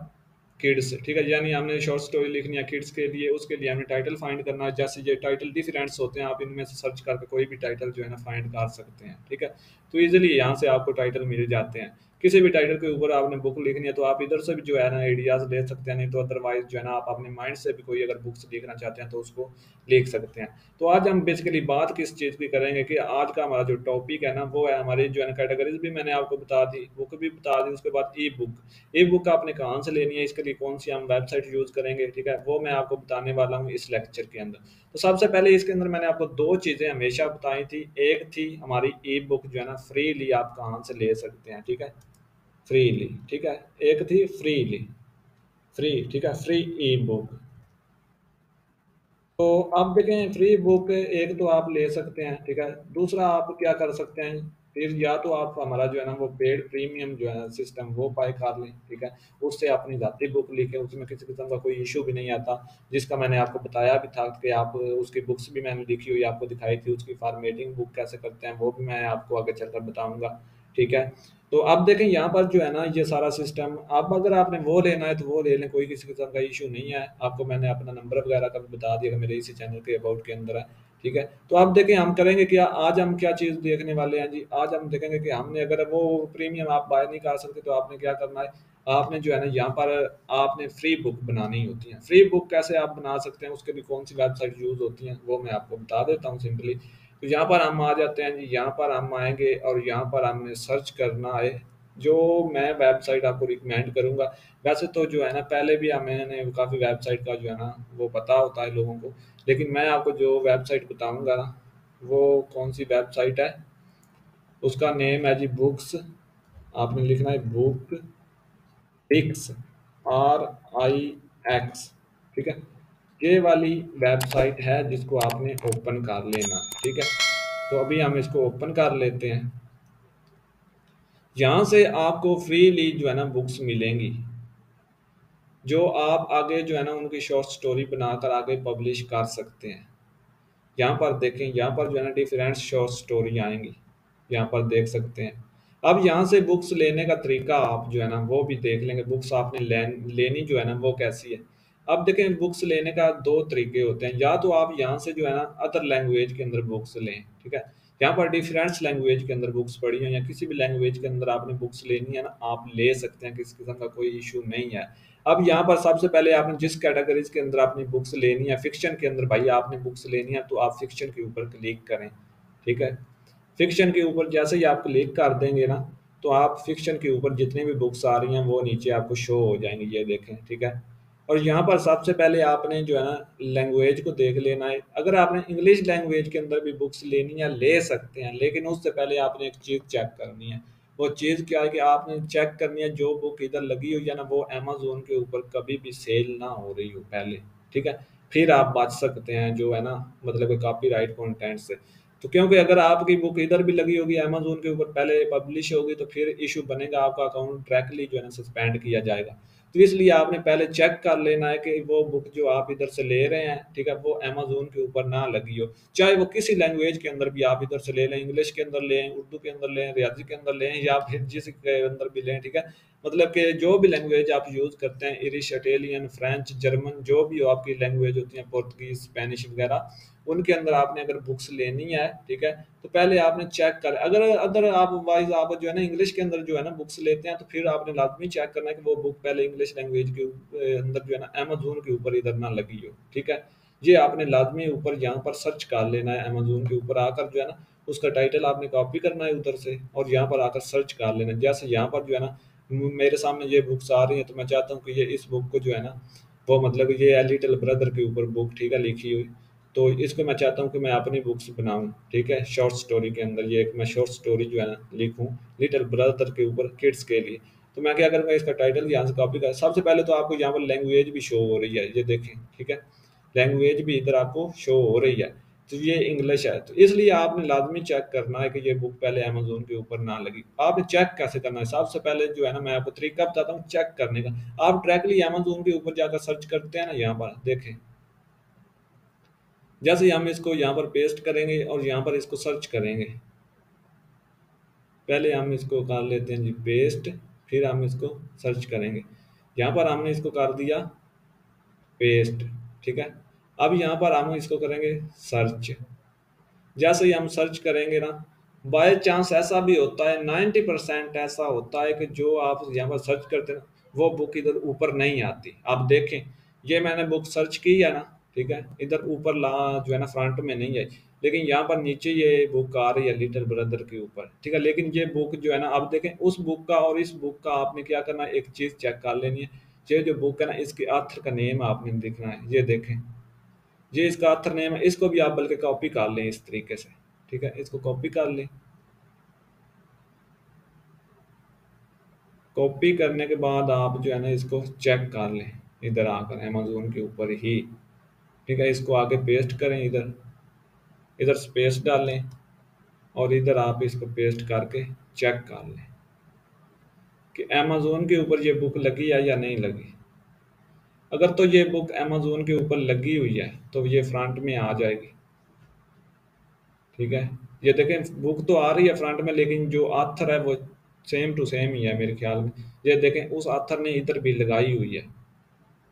किड्स, ठीक है, यानी हमने शॉर्ट स्टोरी लिखनी है किड्स के लिए, उसके लिए हमने टाइटल फाइंड करना है। जैसे ये टाइटल डिफरेंट्स होते हैं, आप इनमें से सर्च करके कोई भी टाइटल जो है ना फाइंड कर सकते हैं, ठीक है। तो इजीली यहाँ से आपको टाइटल मिल जाते हैं। किसी भी टाइटल के ऊपर आपने बुक लिखनी है तो आप इधर से भी जो है ना आइडियाज ले सकते हैं, नहीं तो अदरवाइज जो है ना आप अपने माइंड से भी कोई अगर बुक्स लिखना चाहते हैं तो उसको लिख सकते हैं। तो आज हम बेसिकली बात किस चीज़ की करेंगे कि आज का हमारा जो टॉपिक है ना वो है हमारी जो है ना कैटेगरीज भी मैंने आपको बता दी, बुक भी बता दी, उसके बाद ई बुक। ई बुक आपने कहाँ से लेनी है, इसके लिए कौन सी हम वेबसाइट यूज़ करेंगे, ठीक है, वो मैं आपको बताने वाला हूँ इस लेक्चर के अंदर। तो सबसे पहले इसके अंदर मैंने आपको दो चीज़ें हमेशा बताई थी, एक थी हमारी ई बुक जो है ना फ्रीली आप कहाँ से ले सकते हैं, ठीक है, फ्रीली, ठीक है। एक थी फ्रीली, फ्री, ठीक है, फ्री ई बुक। तो आप देखें फ्री बुक एक तो आप ले सकते हैं, ठीक है। दूसरा आप क्या कर सकते हैं, फिर या तो आप हमारा जो है ना वो पेड प्रीमियम जो है सिस्टम वो बाय कर लें, ठीक है। उससे अपनी जाती बुक लिखें, उसमें किसी किस्म का कोई इशू भी नहीं आता, जिसका मैंने आपको बताया भी था कि आप उसकी बुक्स भी मैंने लिखी हुई आपको दिखाई थी, उसकी फॉर्मेटिंग बुक कैसे करते हैं वो भी मैं आपको आगे चलकर बताऊंगा, ठीक है। तो अब देखें यहाँ पर जो है ना ये सारा सिस्टम, अब अगर आपने वो लेना है तो वो ले लें, कोई किसी किस्म का इशू नहीं है। आपको मैंने अपना नंबर वगैरह का भी बता दिया, मेरे इसी चैनल के अबाउट के अंदर है, ठीक है। तो अब देखें हम करेंगे क्या, आज हम क्या चीज़ देखने वाले हैं जी, आज हम देखेंगे कि हमने अगर वो प्रीमियम आप बाय नहीं कर सकते तो आपने क्या करना है, आपने जो है ना यहाँ पर आपने फ्री बुक बनानी होती है। फ्री बुक कैसे आप बना सकते हैं, उसके लिए कौन सी वेबसाइट यूज़ होती हैं वो मैं आपको बता देता हूँ सिंपली। तो यहाँ पर हम आ जाते हैं जी, यहाँ पर हम आएंगे और यहाँ पर हमने सर्च करना है जो मैं वेबसाइट आपको रिकमेंड करूँगा। वैसे तो जो है ना पहले भी मैंने काफ़ी वेबसाइट का जो है ना वो पता होता है लोगों को, लेकिन मैं आपको जो वेबसाइट बताऊँगा ना वो कौन सी वेबसाइट है, उसका नेम है जी बुक्स, आपने लिखना है बुक डिक्स, RIX, ठीक है। ये वाली वेबसाइट है जिसको आपने ओपन कर लेना, ठीक है। तो अभी हम इसको ओपन कर लेते हैं। यहाँ से आपको फ्रीली जो है ना बुक्स मिलेंगी, जो आप आगे जो है ना उनकी शॉर्ट स्टोरी बनाकर आगे पब्लिश कर सकते हैं। यहाँ पर देखें, यहाँ पर जो है ना डिफरेंट शॉर्ट स्टोरी आएंगी, यहाँ पर देख सकते हैं। अब यहाँ से बुक्स लेने का तरीका आप जो है ना वो भी देख लेंगे, बुक्स आपने लेनी जो है ना वो कैसी है। अब देखें बुक्स लेने का दो तरीके होते हैं, या तो आप यहाँ से जो है ना अदर लैंग्वेज के अंदर बुक्स लें, ठीक है। यहाँ पर डिफरेंट लैंग्वेज के अंदर बुक्स पढ़ी हैं या किसी भी लैंग्वेज के अंदर आपने बुक्स लेनी है ना आप ले सकते हैं, किसी किस्म का कोई इशू नहीं है। अब यहाँ पर सबसे पहले आपने जिस कैटेगरीज के अंदर आपने बुक्स लेनी है, फिक्शन के अंदर भाई आपने बुक्स लेनी है तो आप फिक्शन के ऊपर क्लिक करें, ठीक है। फिक्शन के ऊपर जैसे ही आप क्लिक कर देंगे ना तो आप फिक्शन के ऊपर जितनी भी बुक्स आ रही हैं वो नीचे आपको शो हो जाएंगी, ये देखें, ठीक है। और यहाँ पर सबसे पहले आपने जो है ना लैंग्वेज को देख लेना है। अगर आपने इंग्लिश लैंग्वेज के अंदर भी बुक्स लेनी है ले सकते हैं, लेकिन उससे पहले आपने एक चीज़ चेक करनी है। वो चीज़ क्या है कि आपने चेक करनी है जो बुक इधर लगी हुई है ना वो अमेजोन के ऊपर कभी भी सेल ना हो रही हो पहले, ठीक है। फिर आप बच सकते हैं जो है ना मतलब कॉपीराइट कंटेंट से। तो क्योंकि अगर आपकी बुक इधर भी लगी होगी अमेजोन के ऊपर पहले पब्लिश होगी तो फिर इशू बनेगा, आपका अकाउंट डायरेक्टली जो है ना सस्पेंड किया जाएगा। तो इसलिए आपने पहले चेक कर लेना है कि वो बुक जो आप इधर से ले रहे हैं, ठीक है, वो अमेजोन के ऊपर ना लगी हो, चाहे वो किसी लैंग्वेज के अंदर भी आप इधर से ले लें, इंग्लिश के अंदर लें, उर्दू के अंदर लें, रियाजी के अंदर लें या फिर जिस के अंदर भी लें, ठीक है। मतलब कि जो भी लैंग्वेज आप यूज़ करते हैं, इरिश, इटालियन, फ्रेंच, जर्मन, जो भी हो आपकी लैंग्वेज होती है, पुर्तगीज, स्पेनिश वगैरह, उनके अंदर आपने अगर बुक्स लेनी है, ठीक है, तो पहले आपने चेक कर, अगर अदर आप वाइज आप जो है ना इंग्लिश के अंदर जो है ना बुक्स लेते हैं तो फिर आपने लाजमी चेक करना है कि वो बुक पहले इंग्लिश लैंग्वेज के अंदर जो है ना अमेजोन के ऊपर इधर ना लगी हो, ठीक है। ये आपने लाजमी ऊपर यहाँ पर सर्च कर लेना है, अमेजोन के ऊपर आकर जो है ना उसका टाइटल आपने कॉपी करना है उधर से और यहाँ पर आकर सर्च कर लेना है। जैसे यहाँ पर जो है ना मेरे सामने ये बुक्स आ रही हैं तो मैं चाहता हूँ कि ये इस बुक को जो है ना वो मतलब ये है लिटिल ब्रदर के ऊपर बुक, ठीक है, लिखी हुई। तो इसको मैं चाहता हूँ कि मैं अपनी बुक्स बनाऊँ, ठीक है, शॉर्ट स्टोरी के अंदर ये एक मैं शॉर्ट स्टोरी जो है ना लिखूँ लिटिल ब्रदर के ऊपर किड्स के लिए। तो मैं क्या करूँगा इसका टाइटल यहाँ से कॉपी कर, सबसे पहले तो आपको यहाँ पर लैंग्वेज भी शो हो रही है, ये देखें, ठीक है, लैंग्वेज भी इधर आपको शो हो रही है। तो ये इंग्लिश है, तो इसलिए आपने लाजमी चेक करना है कि ये बुक पहले अमेजोन के ऊपर ना लगी। आपने चेक कैसे करना है, सबसे पहले जो है ना मैं आपको तरीका बताता हूँ चेक करने का। आप डायरेक्टली अमेजोन के ऊपर जाकर सर्च करते हैं ना, यहाँ पर देखें, जैसे ही हम इसको यहाँ पर पेस्ट करेंगे और यहाँ पर इसको सर्च करेंगे, पहले हम इसको कर लेते हैं जी पेस्ट, फिर हम इसको सर्च करेंगे। यहाँ पर हमने इसको कर दिया पेस्ट, ठीक है। अब यहाँ पर हम इसको करेंगे सर्च। जैसे ही हम सर्च करेंगे ना, बाय चांस ऐसा भी होता है, 90% ऐसा होता है कि जो आप यहाँ पर सर्च करते हैं वो बुक इधर ऊपर नहीं आती। आप देखें, ये मैंने बुक सर्च की है ना, ठीक है, इधर ऊपर ला जो है ना फ्रंट में नहीं है, लेकिन यहाँ पर नीचे ये बुक आ रही है लिटिल ब्रदर के ऊपर, ठीक है। लेकिन ये बुक जो है ना आप देखें उस बुक का और इस बुक का आपने क्या करना है, एक चीज़ चेक कर लेनी है। ये जो बुक है ना इसके ऑथर का नेम आपने देखना है, ये देखें, ये इसका ऑथर नेम है, इसको भी आप बल्कि कॉपी कर लें इस तरीके से, ठीक है, इसको कॉपी कर लें। कॉपी करने के बाद आप जो है ना इसको चेक कर लें इधर आकर अमेजोन के ऊपर ही, ठीक है, इसको आगे पेस्ट करें, इधर इधर स्पेस डालें और इधर आप इसको पेस्ट करके चेक कर लें कि अमेज़न के ऊपर ये बुक लगी है या नहीं लगी। अगर तो ये बुक अमेज़न के ऊपर लगी हुई है तो ये फ्रंट में आ जाएगी। ठीक है, ये देखें बुक तो आ रही है फ्रंट में, लेकिन जो आथर है वो सेम टू सेम ही है मेरे ख्याल में। ये देखें उस आथर ने इधर भी लगाई हुई है।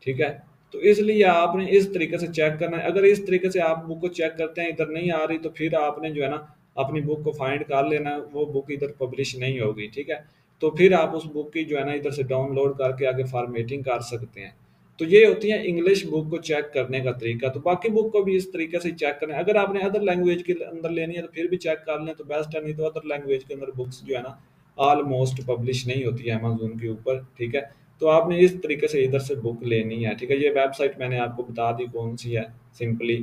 ठीक है, तो इसलिए आपने इस तरीके से चेक करना है। अगर इस तरीके से आप बुक को चेक करते हैं इधर नहीं आ रही, तो फिर आपने जो है ना अपनी बुक को फाइंड कर लेना है, वो बुक इधर पब्लिश नहीं होगी। ठीक है, तो फिर आप उस बुक की जो है ना इधर से डाउनलोड करके आगे फॉर्मेटिंग कर सकते हैं। तो ये होती है इंग्लिश बुक को चेक करने का तरीका। तो बाकी बुक को भी इस तरीके से चेक करें। अगर आपने अदर लैंग्वेज के अंदर लेनी है तो फिर भी चेक कर लें तो बेस्ट है, नहीं तो अदर लैंग्वेज के अंदर बुक्स जो है ना ऑलमोस्ट पब्लिश नहीं होती है अमेजोन के ऊपर। ठीक है, तो आपने इस तरीके से इधर से बुक लेनी है। ठीक है, ये वेबसाइट मैंने आपको बता दी कौन सी है सिंपली।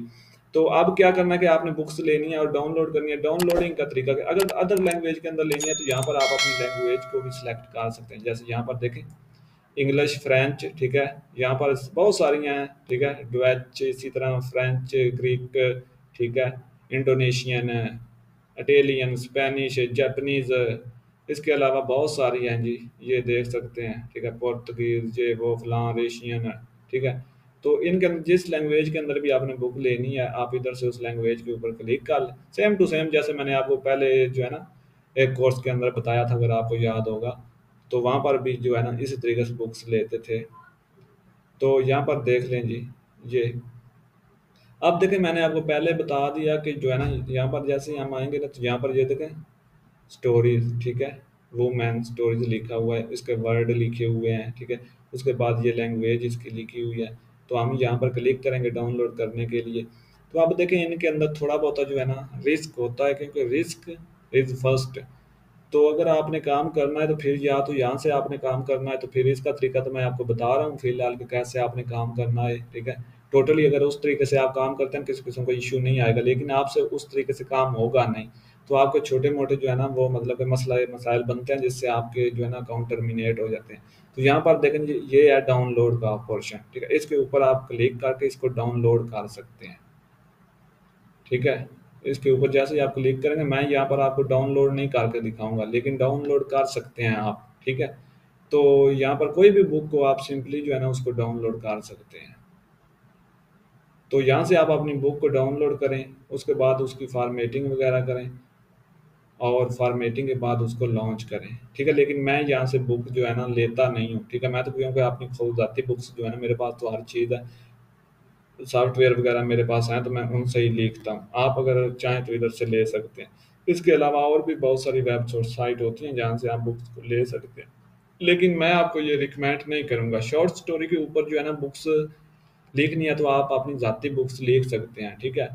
तो अब क्या करना है कि आपने बुक्स लेनी है और डाउनलोड करनी है। डाउनलोडिंग का तरीका अगर अदर लैंग्वेज के अंदर लेनी है तो यहाँ पर आप अपनी लैंग्वेज को भी सिलेक्ट कर सकते हैं। जैसे यहाँ पर देखें इंग्लिश, फ्रेंच। ठीक है, यहाँ पर बहुत सारी हैं। ठीक है, डच, इसी तरह फ्रेंच, ग्रीक। ठीक है, इंडोनेशियन, इटालियन, स्पेनिश, जापानीज। इसके अलावा बहुत सारी हैं जी, ये देख सकते हैं। ठीक है, पुर्तगीज, ये वो फलां, रेशियन। ठीक है, तो इनके अंदर जिस लैंग्वेज के अंदर भी आपने बुक लेनी है आप इधर से उस लैंग्वेज के ऊपर क्लिक कर लें। सेम टू सेम जैसे मैंने आपको पहले जो है ना एक कोर्स के अंदर बताया था, अगर आपको याद होगा, तो वहाँ पर भी जो है ना इसी तरीके से बुक्स लेते थे। तो यहाँ पर देख लें जी, ये अब देखें मैंने आपको पहले बता दिया कि जो है ना यहाँ पर जैसे हम आएंगे ना तो यहाँ पर ये देखें स्टोरीज। ठीक है, वुमेन स्टोरीज लिखा हुआ है, इसके वर्ड लिखे हुए हैं। ठीक है, उसके बाद ये लैंग्वेज इसकी लिखी हुई है। तो हम यहाँ पर क्लिक करेंगे डाउनलोड करने के लिए। तो आप देखें इनके अंदर थोड़ा बहुत जो है ना रिस्क होता है, क्योंकि रिस्क इज फर्स्ट। तो अगर आपने काम करना है तो फिर या तो यहाँ से आपने काम करना है, तो फिर इसका तरीका तो मैं आपको बता रहा हूँ फिलहाल कि कैसे आपने काम करना है। ठीक है, टोटली अगर उस तरीके से आप काम करते हैं किसी किस्म का इश्यू नहीं आएगा, लेकिन आपसे उस तरीके से काम होगा नहीं। तो आपके छोटे मोटे जो है ना वो मतलब के मसला मसाइल बनते हैं जिससे आपके जो है ना अकाउंट टर्मिनेट हो जाते हैं। तो यहाँ पर देखें ये है डाउनलोड का पोर्शन। ठीक है, इसके ऊपर आप क्लिक करके इसको डाउनलोड कर सकते हैं। ठीक है, इसके ऊपर जैसे ही आप क्लिक करेंगे, मैं यहाँ पर आपको डाउनलोड नहीं करके दिखाऊंगा, लेकिन डाउनलोड कर सकते हैं आप। ठीक है, तो यहाँ पर कोई भी बुक को आप सिंपली जो है ना उसको डाउनलोड कर सकते हैं। तो यहाँ से आप अपनी बुक को डाउनलोड करें, उसके बाद उसकी फॉर्मेटिंग वगैरह करें और फॉर्मेटिंग के बाद उसको लॉन्च करें। ठीक है, लेकिन मैं यहाँ से बुक जो है ना लेता नहीं हूँ। ठीक है, मैं तो क्योंकि अपनी खुद बुक्स जो है ना मेरे पास तो हर चीज़ है, सॉफ्टवेयर वगैरह मेरे पास हैं, तो मैं उनसे ही लिखता हूँ। आप अगर चाहें तो इधर से ले सकते हैं। इसके अलावा और भी बहुत सारी वेबसाइट होती हैं जहाँ से आप बुक्स को ले सकते हैं, लेकिन मैं आपको ये रिकमेंड नहीं करूँगा। शॉर्ट स्टोरी के ऊपर जो है ना बुक्स लिखनी है तो आप अपनी ज़ाती बुक्स लिख सकते हैं। ठीक है,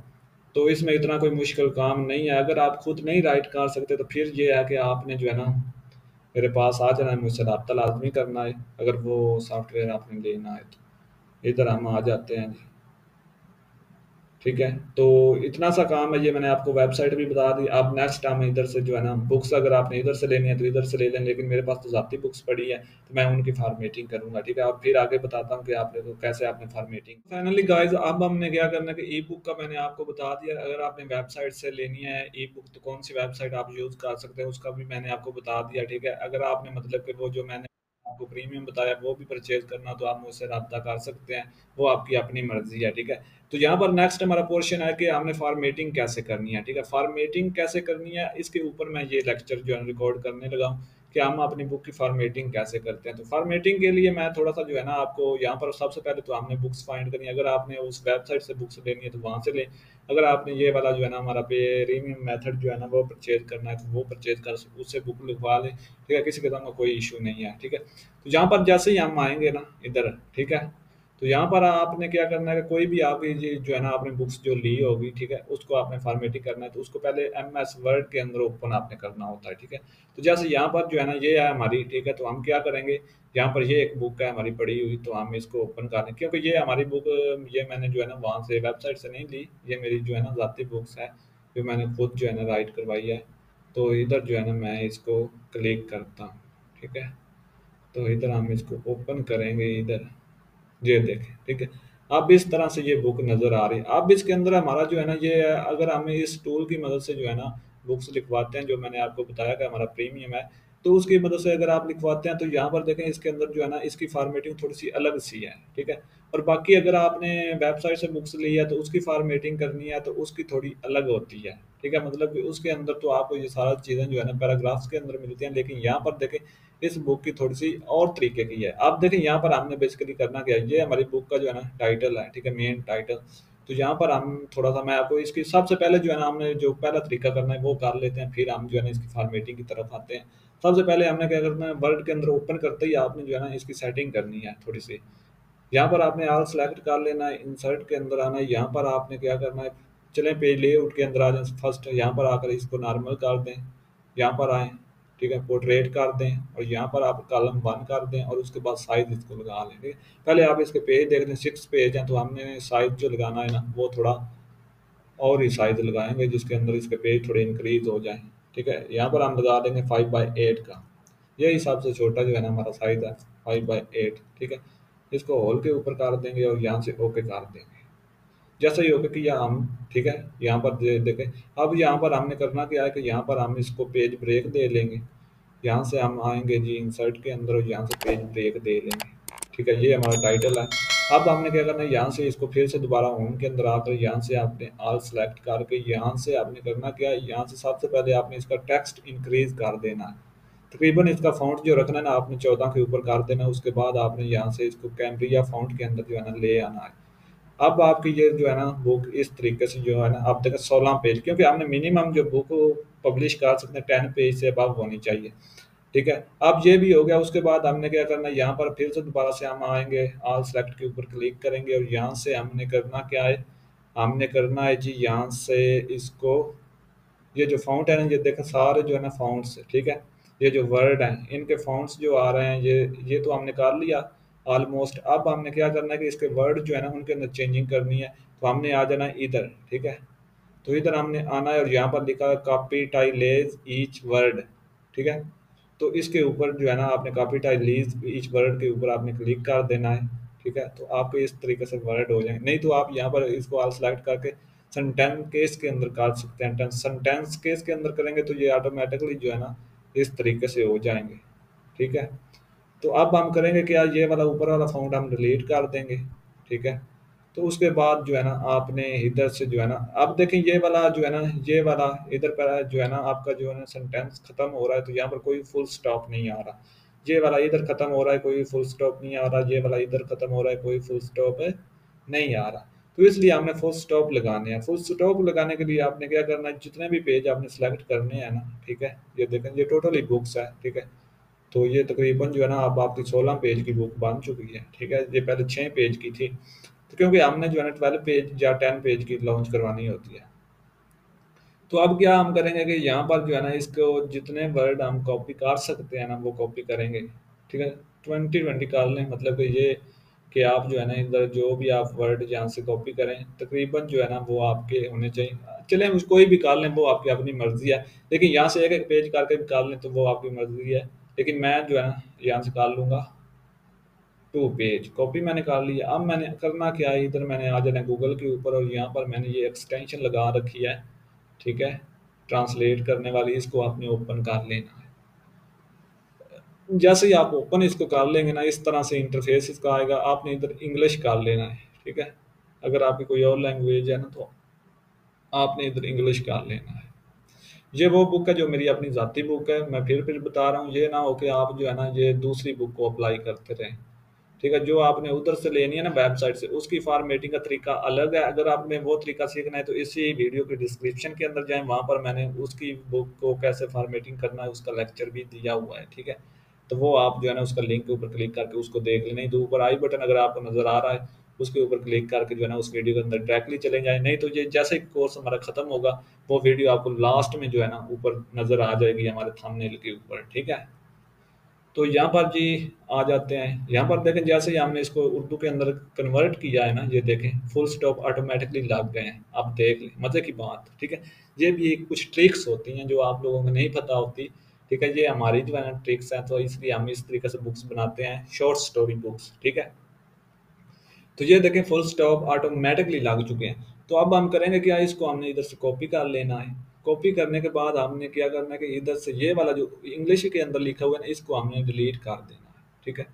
तो इसमें इतना कोई मुश्किल काम नहीं है। अगर आप खुद नहीं राइट कर सकते तो फिर ये है कि आपने जो है ना मेरे पास आ जाना है, मुझसे रब्ता लाजमी करना है अगर वो सॉफ्टवेयर आपने लेना है। तो इधर हम आ जाते हैं जी। ठीक है, तो इतना सा काम है, ये मैंने आपको वेबसाइट भी बता दी। अब नेक्स्ट हम इधर से जो है ना बुक्स अगर आपने इधर से लेनी है तो इधर से ले लें, लेकिन मेरे पास तो ज़ाती बुक्स पड़ी है तो मैं उनकी फॉर्मेटिंग करूंगा। ठीक है, और फिर आगे बताता हूँ कि आपने तो कैसे आपने फॉर्मेटिंग। फाइनली गाइस अब हमने क्या करना है कि ई बुक का मैंने आपको बता दिया। अगर आपने वेबसाइट से लेनी है ई बुक तो कौन सी वेबसाइट आप यूज़ कर सकते हैं उसका भी मैंने आपको बता दिया। ठीक है, अगर आपने मतलब कि वो जो मैंने आपको प्रीमियम बताया वो भी परचेज करना तो आप मुझसे रब्ता कर सकते हैं, वो आपकी अपनी मर्जी है। ठीक है, तो यहाँ पर नेक्स्ट हमारा पोर्शन है कि हमने फॉर्मेटिंग कैसे करनी है। ठीक है, फॉर्मेटिंग कैसे करनी है इसके ऊपर मैं ये लेक्चर जो है रिकॉर्ड करने लगा हूँ कि हम अपनी बुक की फॉर्मेटिंग कैसे करते हैं। तो फॉर्मेटिंग के लिए मैं थोड़ा सा जो है ना आपको यहाँ पर सबसे पहले तो हमने बुक्स फाइंड करनी है। अगर आपने उस वेबसाइट से बुक्स लेनी है तो वहाँ से लें। अगर आपने ये वाला जो है ना हमारा प्रीमियम मेथड जो है ना वो परचेज करना है तो वो परचेज कर उससे बुक लिखवा लें। ठीक है, किसी किस्म का कोई इशू नहीं है। ठीक है, तो यहाँ पर जैसे ही हम आएंगे ना इधर, ठीक है, तो यहाँ पर आपने क्या करना है कि कोई भी आपकी जो है ना आपने बुक्स जो ली होगी, ठीक है, उसको आपने फॉर्मेटिंग करना है तो उसको पहले एम एस वर्ड के अंदर ओपन आपने करना होता है। ठीक है, तो जैसे यहाँ पर जो है ना ये है हमारी। ठीक है, तो हम क्या करेंगे, यहाँ पर ये एक बुक है हमारी पड़ी हुई तो हम इसको ओपन कर लें, क्योंकि ये हमारी बुक ये मैंने जो है ना वहाँ से वेबसाइट से नहीं ली, ये मेरी जो है ना ज़ाती बुक्स है जो मैंने खुद जो है ना राइट करवाई है। तो इधर जो है ना मैं इसको क्लिक करता हूँ। ठीक है, तो इधर हम इसको ओपन करेंगे इधर, ये देखें। ठीक है, अब इस तरह से ये बुक नज़र आ रही है। अब इसके अंदर हमारा जो है ना ये अगर हमें इस टूल की मदद से जो है ना बुक्स लिखवाते हैं, जो मैंने आपको बताया कि हमारा प्रीमियम है, तो उसकी मदद से अगर आप लिखवाते हैं तो यहाँ पर देखें इसके अंदर जो है ना इसकी फॉर्मेटिंग थोड़ी सी अलग सी है, ठीक है। और बाकी अगर आपने वेबसाइट से बुक्स ली है तो उसकी फॉर्मेटिंग करनी है तो उसकी थोड़ी अलग होती है, ठीक है। मतलब कि उसके अंदर तो आपको ये सारा चीज़ें जो है ना पैराग्राफ्स के अंदर मिलती हैं, लेकिन यहाँ पर देखें इस बुक की थोड़ी सी और तरीके की है। आप देखें यहाँ पर हमने बेसिकली करना क्या है, ये हमारी बुक का जो है ना टाइटल है, ठीक है, मेन टाइटल। तो यहाँ पर हम थोड़ा सा मैं आपको इसकी सबसे पहले जो है ना हमने जो पहला तरीका करना है वो कर लेते हैं, फिर हम जो है ना इसकी फॉर्मेटिंग की तरफ आते हैं। सबसे पहले हमने क्या करना है, वर्ड के अंदर ओपन करते ही आपने जो है ना इसकी सेटिंग करनी है थोड़ी सी। यहाँ पर आपने ऑल सेलेक्ट कर लेना है, इंसर्ट के अंदर आना है, यहाँ पर आपने क्या करना है, चलें पेज लेआउट के अंदर आ जाए, फर्स्ट यहाँ पर आकर इसको नॉर्मल कर दें, यहाँ पर आएँ, ठीक है, पोर्ट्रेट कर दें और यहाँ पर आप कॉलम 1 कर दें और उसके बाद साइज़ इसको लगा लें, ठीक है। पहले आप इसके पेज देख लें, 6 पेज हैं तो हमने साइज़ जो लगाना है ना वो थोड़ा और ही साइज़ लगाएँगे जिसके अंदर इसके पेज थोड़े इंक्रीज़ हो जाएँ, ठीक है। यहाँ पर हम लगा देंगे 5/8 का, ये हिसाब से छोटा जो है ना हमारा साइज़ है 5/8, ठीक है। इसको होल के ऊपर कर देंगे और यहाँ से ओके कर देंगे। जैसे ही ओके किया हम, ठीक है, यहाँ पर देखें। अब यहाँ पर हमने करना क्या है कि यहाँ पर हम इसको पेज ब्रेक दे लेंगे। यहाँ से हम आएंगे जी इंसर्ट के अंदर और यहाँ से पेज ब्रेक दे लेंगे, ठीक है। ये हमारा टाइटल है। अब हमने क्या करना है, यहाँ से इसको फिर से दोबारा होम के अंदर आकर यहाँ से आपने ऑल सेलेक्ट करके यहाँ से आपने करना क्या है, यहाँ से सबसे पहले आपने इसका टेक्स्ट इंक्रीज कर देना है। तकरीबन इसका फ़ॉन्ट जो रखना है ना आपने 14 के ऊपर कर देना है। उसके बाद आपने यहाँ से इसको कैम्ब्रिया फ़ॉन्ट के अंदर जो है ना ले आना है। अब आपकी ये जो है ना बुक इस तरीके से जो है ना आप देखें 16 पेज, क्योंकि हमने मिनिमम जो बुक पब्लिश कर सकते हैं 10 पेज से अबव होनी चाहिए, ठीक है। अब ये भी हो गया। उसके बाद हमने क्या करना है, यहाँ पर फिर से दोबारा से हम आएंगे, ऑल सेलेक्ट के ऊपर क्लिक करेंगे और यहाँ से हमने करना क्या है, हमने करना है जी यहाँ से इसको, ये जो फ़ॉन्ट है ना ये देखें सारे जो है ना फ़ॉन्ट्स, ठीक है। ये जो वर्ड हैं इनके फ़ॉन्ट्स जो आ रहे हैं ये तो हमने कर लिया ऑलमोस्ट। अब हमने क्या करना है कि इसके वर्ड जो है ना उनके अंदर चेंजिंग करनी है। तो हमने आ जाना है इधर, ठीक है। तो इधर हमने आना है और यहाँ पर लिखा है कैपिटलाइज ईच वर्ड, ठीक है। तो इसके ऊपर जो है ना आपने कैपिटलाइज ईच वर्ड के ऊपर आपने क्लिक कर देना है, ठीक है। तो आपके इस तरीके से वर्ड हो जाएंगे। नहीं तो आप यहाँ पर इसको ऑल सेलेक्ट करके सेंटेंस केस के अंदर कर सकते हैं। सेंटेंस केस के अंदर करेंगे तो ये ऑटोमेटिकली जो है ना इस तरीके से हो जाएंगे, ठीक है। तो अब हम करेंगे क्या, ये वाला ऊपर वाला फ़ॉन्ट हम डिलीट कर देंगे, ठीक है। तो उसके बाद जो है ना आपने इधर से जो है ना अब देखें ये वाला जो है ना ये वाला इधर पर जो है ना आपका जो है ना सेंटेंस खत्म हो रहा है तो यहाँ पर कोई फुल स्टॉप नहीं आ रहा। ये वाला इधर खत्म हो रहा है, कोई फुल स्टॉप नहीं आ रहा। ये वाला इधर खत्म हो रहा है, कोई फुल स्टॉप नहीं आ रहा। तो इसलिए हमने फुल स्टॉप लगाने हैं। फुल स्टॉप लगाने के लिए आपने क्या करना है, जितने भी पेज आपने सेलेक्ट करने हैं ना, ठीक है, ये देखें ये टोटली बुक्स है, ठीक है। तो ये तकरीबन जो है ना अब आपकी 16 पेज की बुक बन चुकी है, ठीक है। ये पहले 6 पेज की थी, तो क्योंकि हमने जो है ना 12 पेज या 10 पेज की लॉन्च करवानी होती है। तो अब क्या हम करेंगे कि यहाँ पर जो है ना इसको जितने वर्ड हम कॉपी कर सकते हैं ना वो कॉपी करेंगे, ठीक है। 20-20 कर लें, मतलब कि ये कि आप जो है ना इधर जो भी आप वर्ड यहाँ से कॉपी करें तकरीबन जो है ना वो आपके होने चाहिए। चलें उस कोई भी कर लें, वो आपकी अपनी मर्जी है। लेकिन यहाँ से एक एक पेज करके भी कर लें तो वो आपकी मर्जी है। लेकिन मैं जो है ना यहाँ से कर लूँगा 2 पेज कॉपी मैंने कर लिया। अब मैंने करना क्या है, इधर मैंने आ जाना गूगल के ऊपर और यहाँ पर मैंने ये एक्सटेंशन लगा रखी है, ठीक है, ट्रांसलेट करने वाली। इसको आपने ओपन कर लेना है। जैसे ही आप ओपन इसको कर लेंगे ना इस तरह से इंटरफेस इसका आएगा। आपने इधर इंग्लिश कर लेना है, ठीक है। अगर आपकी कोई और लैंग्वेज है ना तो आपने इधर इंग्लिश कर लेना है। ये वो बुक है जो मेरी अपनी ज़ाती बुक है। मैं फिर बता रहा हूँ, ये ना हो कि आप जो है ना ये दूसरी बुक को अप्लाई करते रहें, ठीक है। जो आपने उधर से लेनी है ना वेबसाइट से, उसकी फॉर्मेटिंग का तरीका अलग है। अगर आपने वो तरीका सीखना है तो इसी वीडियो के डिस्क्रिप्शन के अंदर जाएं, वहाँ पर मैंने उसकी बुक को कैसे फॉर्मेटिंग करना है उसका लेक्चर भी दिया हुआ है, ठीक है। तो वो आप जो है ना उसका लिंक के ऊपर क्लिक करके उसको देख लें। नहीं तो ऊपर आई बटन अगर आपको नज़र आ रहा है उसके ऊपर क्लिक करके जो है ना उस वीडियो के अंदर डायरेक्टली चले जाए। नहीं तो ये जैसे कोर्स हमारा खत्म होगा वो वीडियो आपको लास्ट में जो है ना ऊपर नज़र आ जाएगी हमारे थंबनेल के ऊपर, ठीक है। तो यहाँ पर जी आ जाते हैं। यहाँ पर देखें जैसे ही हमने इसको उर्दू के अंदर कन्वर्ट किया है ना, ये देखें फुल स्टॉप ऑटोमेटिकली लग गए हैं। आप देख लें मज़े की बात, ठीक है। ये भी कुछ ट्रिक्स होती हैं जो आप लोगों को नहीं पता होती, ठीक है। ये हमारी जो है ना ट्रिक्स हैं, तो इसलिए हम इस तरीके से बुक्स बनाते हैं, शॉर्ट स्टोरी बुक्स, ठीक है। तो ये देखें फुल स्टॉप ऑटोमेटिकली लग चुके हैं। तो अब हम करेंगे क्या, इसको हमने इधर से कॉपी कर लेना है। कॉपी करने के बाद हमने क्या करना है कि इधर से ये वाला जो इंग्लिश के अंदर लिखा हुआ है ना, इसको हमने डिलीट कर देना है। ठीक है,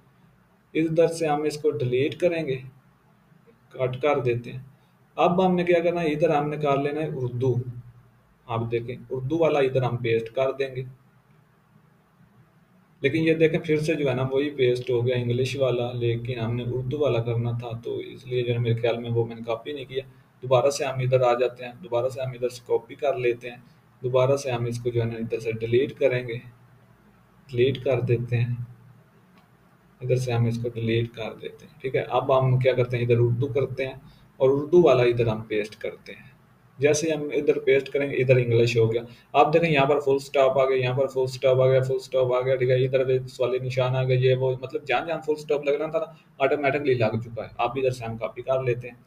इधर से हम इसको डिलीट करेंगे, कट कर देते हैं। अब हमने क्या करना है, इधर हमने कर लेना है उर्दू। आप देखें उर्दू वाला इधर हम पेस्ट कर देंगे, लेकिन ये देखें फिर से जो है ना वही पेस्ट हो गया इंग्लिश वाला, लेकिन हमने उर्दू वाला करना था तो इसलिए जो है मेरे ख्याल में वो मैंने कॉपी नहीं किया। दोबारा से हम इधर आ जाते हैं, दोबारा से हम इधर से कॉपी कर लेते हैं, दोबारा से हम इसको जो है ना इधर से डिलीट करेंगे, डिलीट कर देते हैं, इधर से हम इसको डिलीट कर देते हैं। ठीक है, अब हम क्या करते हैं, इधर उर्दू करते हैं और उर्दू वाला इधर हम पेस्ट करते हैं। जैसे ही हम इधर पेस्ट करेंगे इधर इंग्लिश हो गया। आप देखें यहाँ पर फुल स्टॉप आ गया, यहाँ पर फुल स्टॉप आ गया, फुल स्टॉप आ गया। ठीक है, इधर इस वाले निशान आ गए, ये वो मतलब जहाँ जहाँ फुल स्टॉप लगना था ना ऑटोमेटिकली लग चुका है। आप इधर से हम कॉपी कर लेते हैं।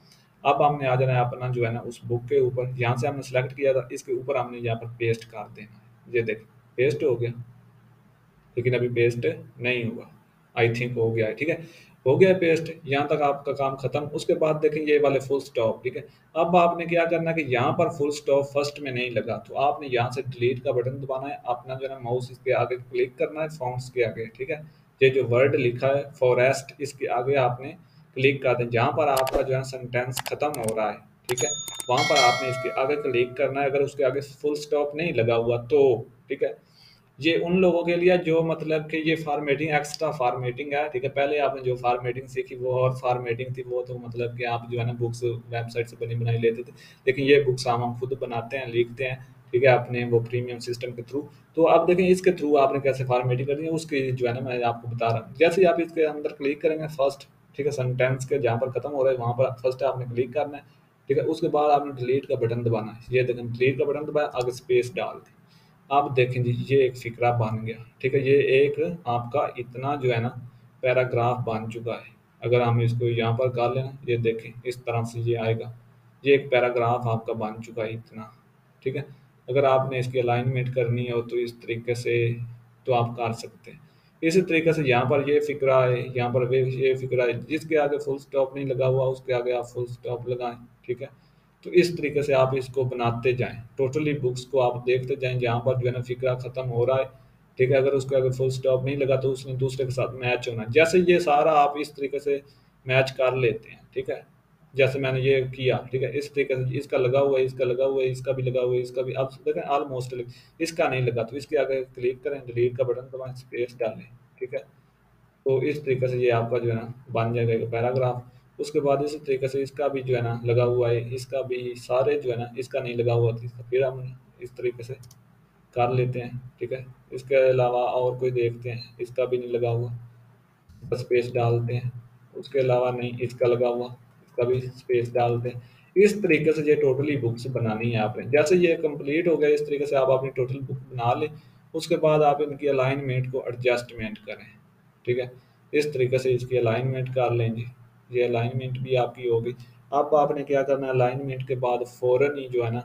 अब हमने आ जाना है अपना जो है ना उस बुक के ऊपर, यहाँ से हमने सेलेक्ट किया था, इसके ऊपर हमने यहाँ पर पेस्ट कर देना है। ये देखें पेस्ट हो गया, लेकिन अभी पेस्ट नहीं हुआ। आई थिंक हो गया है। ठीक है, हो गया पेस्ट, यहाँ तक आपका काम खत्म। उसके बाद देखें ये वाले फुल स्टॉप। ठीक है, अब आपने क्या करना है कि यहाँ पर फुल स्टॉप फर्स्ट में नहीं लगा तो आपने यहाँ से डिलीट का बटन दबाना है, अपना जो है ना माउस इसके आगे क्लिक करना है, फॉन्ट्स के आगे। ठीक है, ये जो वर्ड लिखा है फॉरेस्ट, इसके आगे आपने क्लिक कर दें, जहाँ पर आपका जो है सेंटेंस खत्म हो रहा है। ठीक है, वहाँ पर आपने इसके आगे क्लिक करना है, अगर उसके आगे फुल स्टॉप नहीं लगा हुआ तो। ठीक है, ये उन लोगों के लिए जो मतलब कि ये फार्मेटिंग एक्स्ट्रा फार्मेटिंग है। ठीक है, पहले आपने जो फार्मेटिंग सीखी वो और फार्मेटिंग थी, वो तो मतलब कि आप जो है ना बुक्स वेबसाइट से बनी बनाई लेते थे, लेकिन ये बुक्स हम खुद बनाते हैं, लिखते हैं। ठीक है, अपने वो प्रीमियम सिस्टम के थ्रू। तो आप देखें इसके थ्रू आपने कैसे फार्मेटिंग करनी है उसकी जो है ना मैं आपको बता रहा हूँ। जैसे ही आप इसके अंदर क्लिक करेंगे फर्स्ट, ठीक है, सेंटेंस के जहाँ पर खत्म हो रहा है वहाँ पर फर्स्ट आपने क्लिक करना है। ठीक है, उसके बाद आपने डिलीट का बटन दबाना है, ये देखें डिलीट का बटन दबाया, आगे स्पेस डाल दी। आप देखें जी ये एक फ़िक्रा बन गया। ठीक है, ये एक आपका इतना जो है ना पैराग्राफ बन चुका है। अगर हम इसको यहाँ पर कर लें, ये देखें इस तरह से ये आएगा, ये एक पैराग्राफ आपका बन चुका है इतना। ठीक है, अगर आपने इसकी अलाइनमेंट करनी हो तो इस तरीके से तो आप कर सकते हैं। इसी तरीके से यहाँ पर ये फ़िक्रा है, यहाँ पर वे ये फ़िक्रा है, जिसके आगे फुल स्टॉप नहीं लगा हुआ उसके आगे आप फुल स्टॉप लगाएं। ठीक है, तो इस तरीके से आप इसको बनाते जाएं, टोटली बुक्स को आप देखते जाएं, जहाँ पर जो है ना फिक्रा खत्म हो रहा है। ठीक है, अगर उसको अगर फुल स्टॉप नहीं लगा तो उसने दूसरे के साथ मैच होना है। जैसे ये सारा आप इस तरीके से मैच कर लेते हैं। ठीक है, जैसे मैंने ये किया। ठीक है, इस तरीके से इसका लगा हुआ है, इसका लगा हुआ है, इसका भी लगा हुआ है, इसका भी। अब देखें ऑलमोस्ट इसका नहीं लगा तो इसके आगे क्लिक करें, डिलीट का बटन दबाएं, स्पेस डालें। ठीक है, तो इस तरीके से ये आपका जो है ना बन जाएगा एक पैराग्राफ। उसके बाद इसी तरीके से इसका भी जो है ना लगा हुआ है, इसका भी सारे जो है ना इसका नहीं लगा हुआ तो इसका फिर हम इस तरीके से कर लेते हैं। ठीक है, इसके अलावा और कोई देखते हैं, इसका भी नहीं लगा हुआ, इसका स्पेस डालते हैं। उसके अलावा नहीं इसका लगा हुआ, इसका भी स्पेस डालते हैं। इस तरीके से ये टोटली बुक्स बनानी है आपने। जैसे ये कंप्लीट हो गया इस तरीके से आप अपनी टोटल बुक बना लें। उसके बाद आप इनकी अलाइनमेंट को एडजस्टमेंट करें। ठीक है, इस तरीके से इसकी अलाइनमेंट कर लेंगे, ये अलाइनमेंट भी आपकी होगी। अब आपने क्या करना है, अलाइनमेंट के बाद फ़ौरन ही जो है ना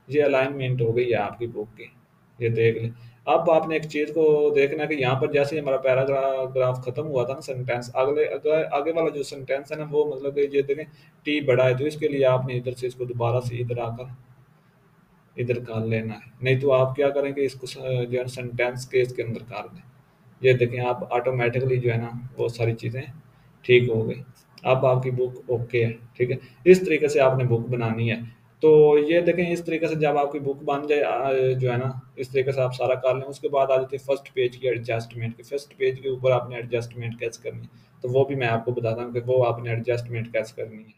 ये अलाइनमेंट हो गई है आपकी बुक की, ये देख लें। अब आपने एक चीज़ को देखना है कि यहाँ पर जैसे ही हमारा पैराग्राफ खत्म हुआ था ना सेंटेंस, अगले अगर आगे वाला जो सेंटेंस है ना वो मतलब कि ये देखें टी बड़ा है, तो इसके लिए आपने इधर से इसको दोबारा से इधर आकर इधर कर लेना है। नहीं तो आप क्या करेंगे, इसको जो है सेंटेंस के इसके अंदर कर दें। ये देखें आप ऑटोमेटिकली जो है ना वो सारी चीज़ें ठीक हो गई। अब आपकी बुक ओके है। ठीक है, इस तरीके से आपने बुक बनानी है। तो ये देखें इस तरीके से जब आपकी बुक बन जाए जो है ना इस तरीके से आप सारा कर लें। उसके बाद आ जाते हैं फर्स्ट पेज की एडजस्टमेंट के। फर्स्ट पेज के ऊपर आपने एडजस्टमेंट कैसे करनी है, तो वो भी मैं आपको बताता हूँ कि वो आपने एडजस्टमेंट कैसे करनी है।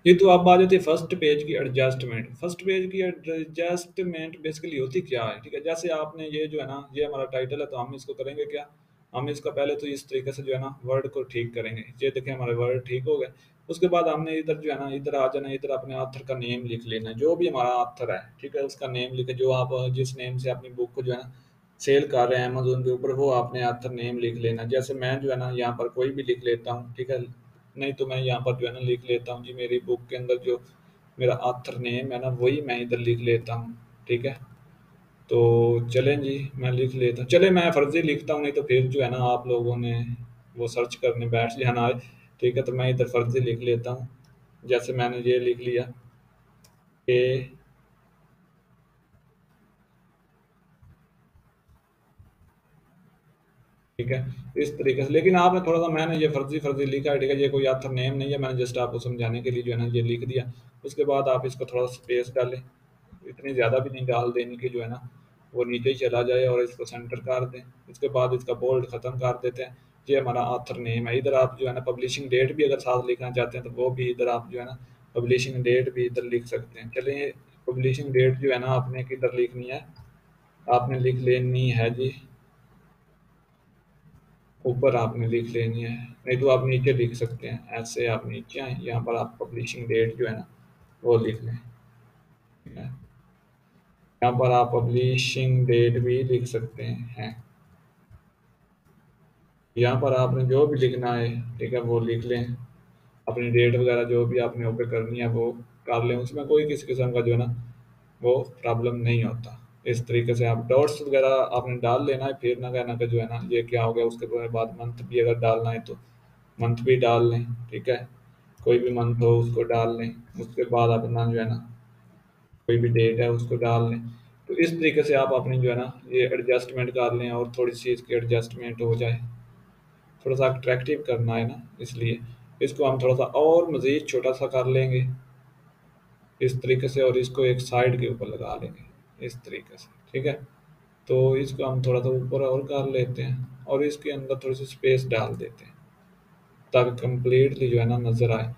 ये तो आप आ जाती है फर्स्ट पेज की एडजस्टमेंट। फर्स्ट पेज की एडजस्टमेंट बेसिकली होती क्या है। ठीक है, जैसे आपने ये जो है ना ये हमारा टाइटल है तो हम इसको करेंगे क्या, हम इसका पहले तो इस तरीके से जो है ना वर्ड को ठीक करेंगे। ये देखें हमारे वर्ड ठीक हो गए। उसके बाद हमने इधर जो है ना इधर आ जाना, इधर अपने ऑथर का नेम लिख लेना है, जो भी हमारा ऑथर है। ठीक है, उसका नेम लिखे, जो आप जिस नेम से अपनी बुक को जो है ना सेल कर रहे हैं अमेजोन के ऊपर, वो आपने ऑथर नेम लिख लेना। जैसे मैं जो है ना यहाँ पर कोई भी लिख लेता हूँ। ठीक है, नहीं तो मैं यहाँ पर जो है ना लिख लेता हूँ जी मेरी बुक के अंदर जो मेरा ऑथर नेम है ना वही मैं इधर लिख लेता हूँ। ठीक है, तो चलें जी मैं लिख लेता हूँ, चले मैं फर्जी लिखता हूँ, नहीं तो फिर जो है ना आप लोगों ने वो सर्च करने बैठ जाना है। ठीक है, तो मैं इधर फर्जी लिख लेता हूँ। जैसे मैंने ये लिख लिया कि ठीक है, इस तरीके से। लेकिन आपने थोड़ा सा, मैंने ये फर्जी फर्जी लिखा है, ठीक है, ये कोई ऑथर नेम नहीं है, मैंने जस्ट आपको समझाने के लिए जो है ना ये लिख दिया। उसके बाद आप इसको थोड़ा स्पेस डालें, इतनी ज़्यादा भी नहीं डाल देनी कि जो है ना वो नीचे ही चला जाए, और इसको सेंटर कर दें। उसके बाद इसका बोल्ड ख़त्म कर देते हैं। ये हमारा ऑथर नेम है। इधर आप जो है ना पब्लिशिंग डेट भी अगर साथ लिखना चाहते हैं तो वो भी इधर आप जो है ना पब्लिशिंग डेट भी इधर लिख सकते हैं। चलिए, पब्लिशिंग डेट जो है ना आपने किधर लिखनी है, आपने लिख लेनी है जी, ऊपर आपने लिख लेनी है, नहीं तो आप नीचे लिख सकते हैं। ऐसे आप नीचे आए, यहाँ पर आप पब्लिशिंग डेट जो है ना वो लिख लें। यहाँ पर आप पब्लिशिंग डेट भी लिख सकते हैं। यहाँ पर आपने जो भी लिखना है, ठीक है, वो लिख लें। अपनी डेट वगैरह जो भी आपने ओके करनी है वो कर लें, उसमें कोई किसी किस्म का जो है ना वो प्रॉब्लम नहीं होता। इस तरीके से आप डॉट्स वगैरह आपने डाल लेना है, फिर ना कहना कि जो है ना ये क्या हो गया। उसके बाद मंथ भी अगर डालना है तो मंथ भी डाल लें, ठीक है, कोई भी मंथ हो उसको डाल लें। उसके बाद अपना जो है ना कोई भी डेट है उसको डाल लें। तो इस तरीके से आप अपनी जो है ना ये एडजस्टमेंट कर लें, और थोड़ी सी इसकी एडजस्टमेंट हो जाए। थोड़ा सा अट्रैक्टिव करना है ना, इसलिए इसको हम थोड़ा सा और मज़ीद छोटा सा कर लेंगे इस तरीके से, और इसको एक साइड के ऊपर लगा लेंगे इस तरीके से, ठीक है। तो इसको हम थोड़ा सा ऊपर और कर लेते हैं, और इसके अंदर थोड़ी सी स्पेस डाल देते हैं ताकि कंप्लीटली जो है ना नज़र आए।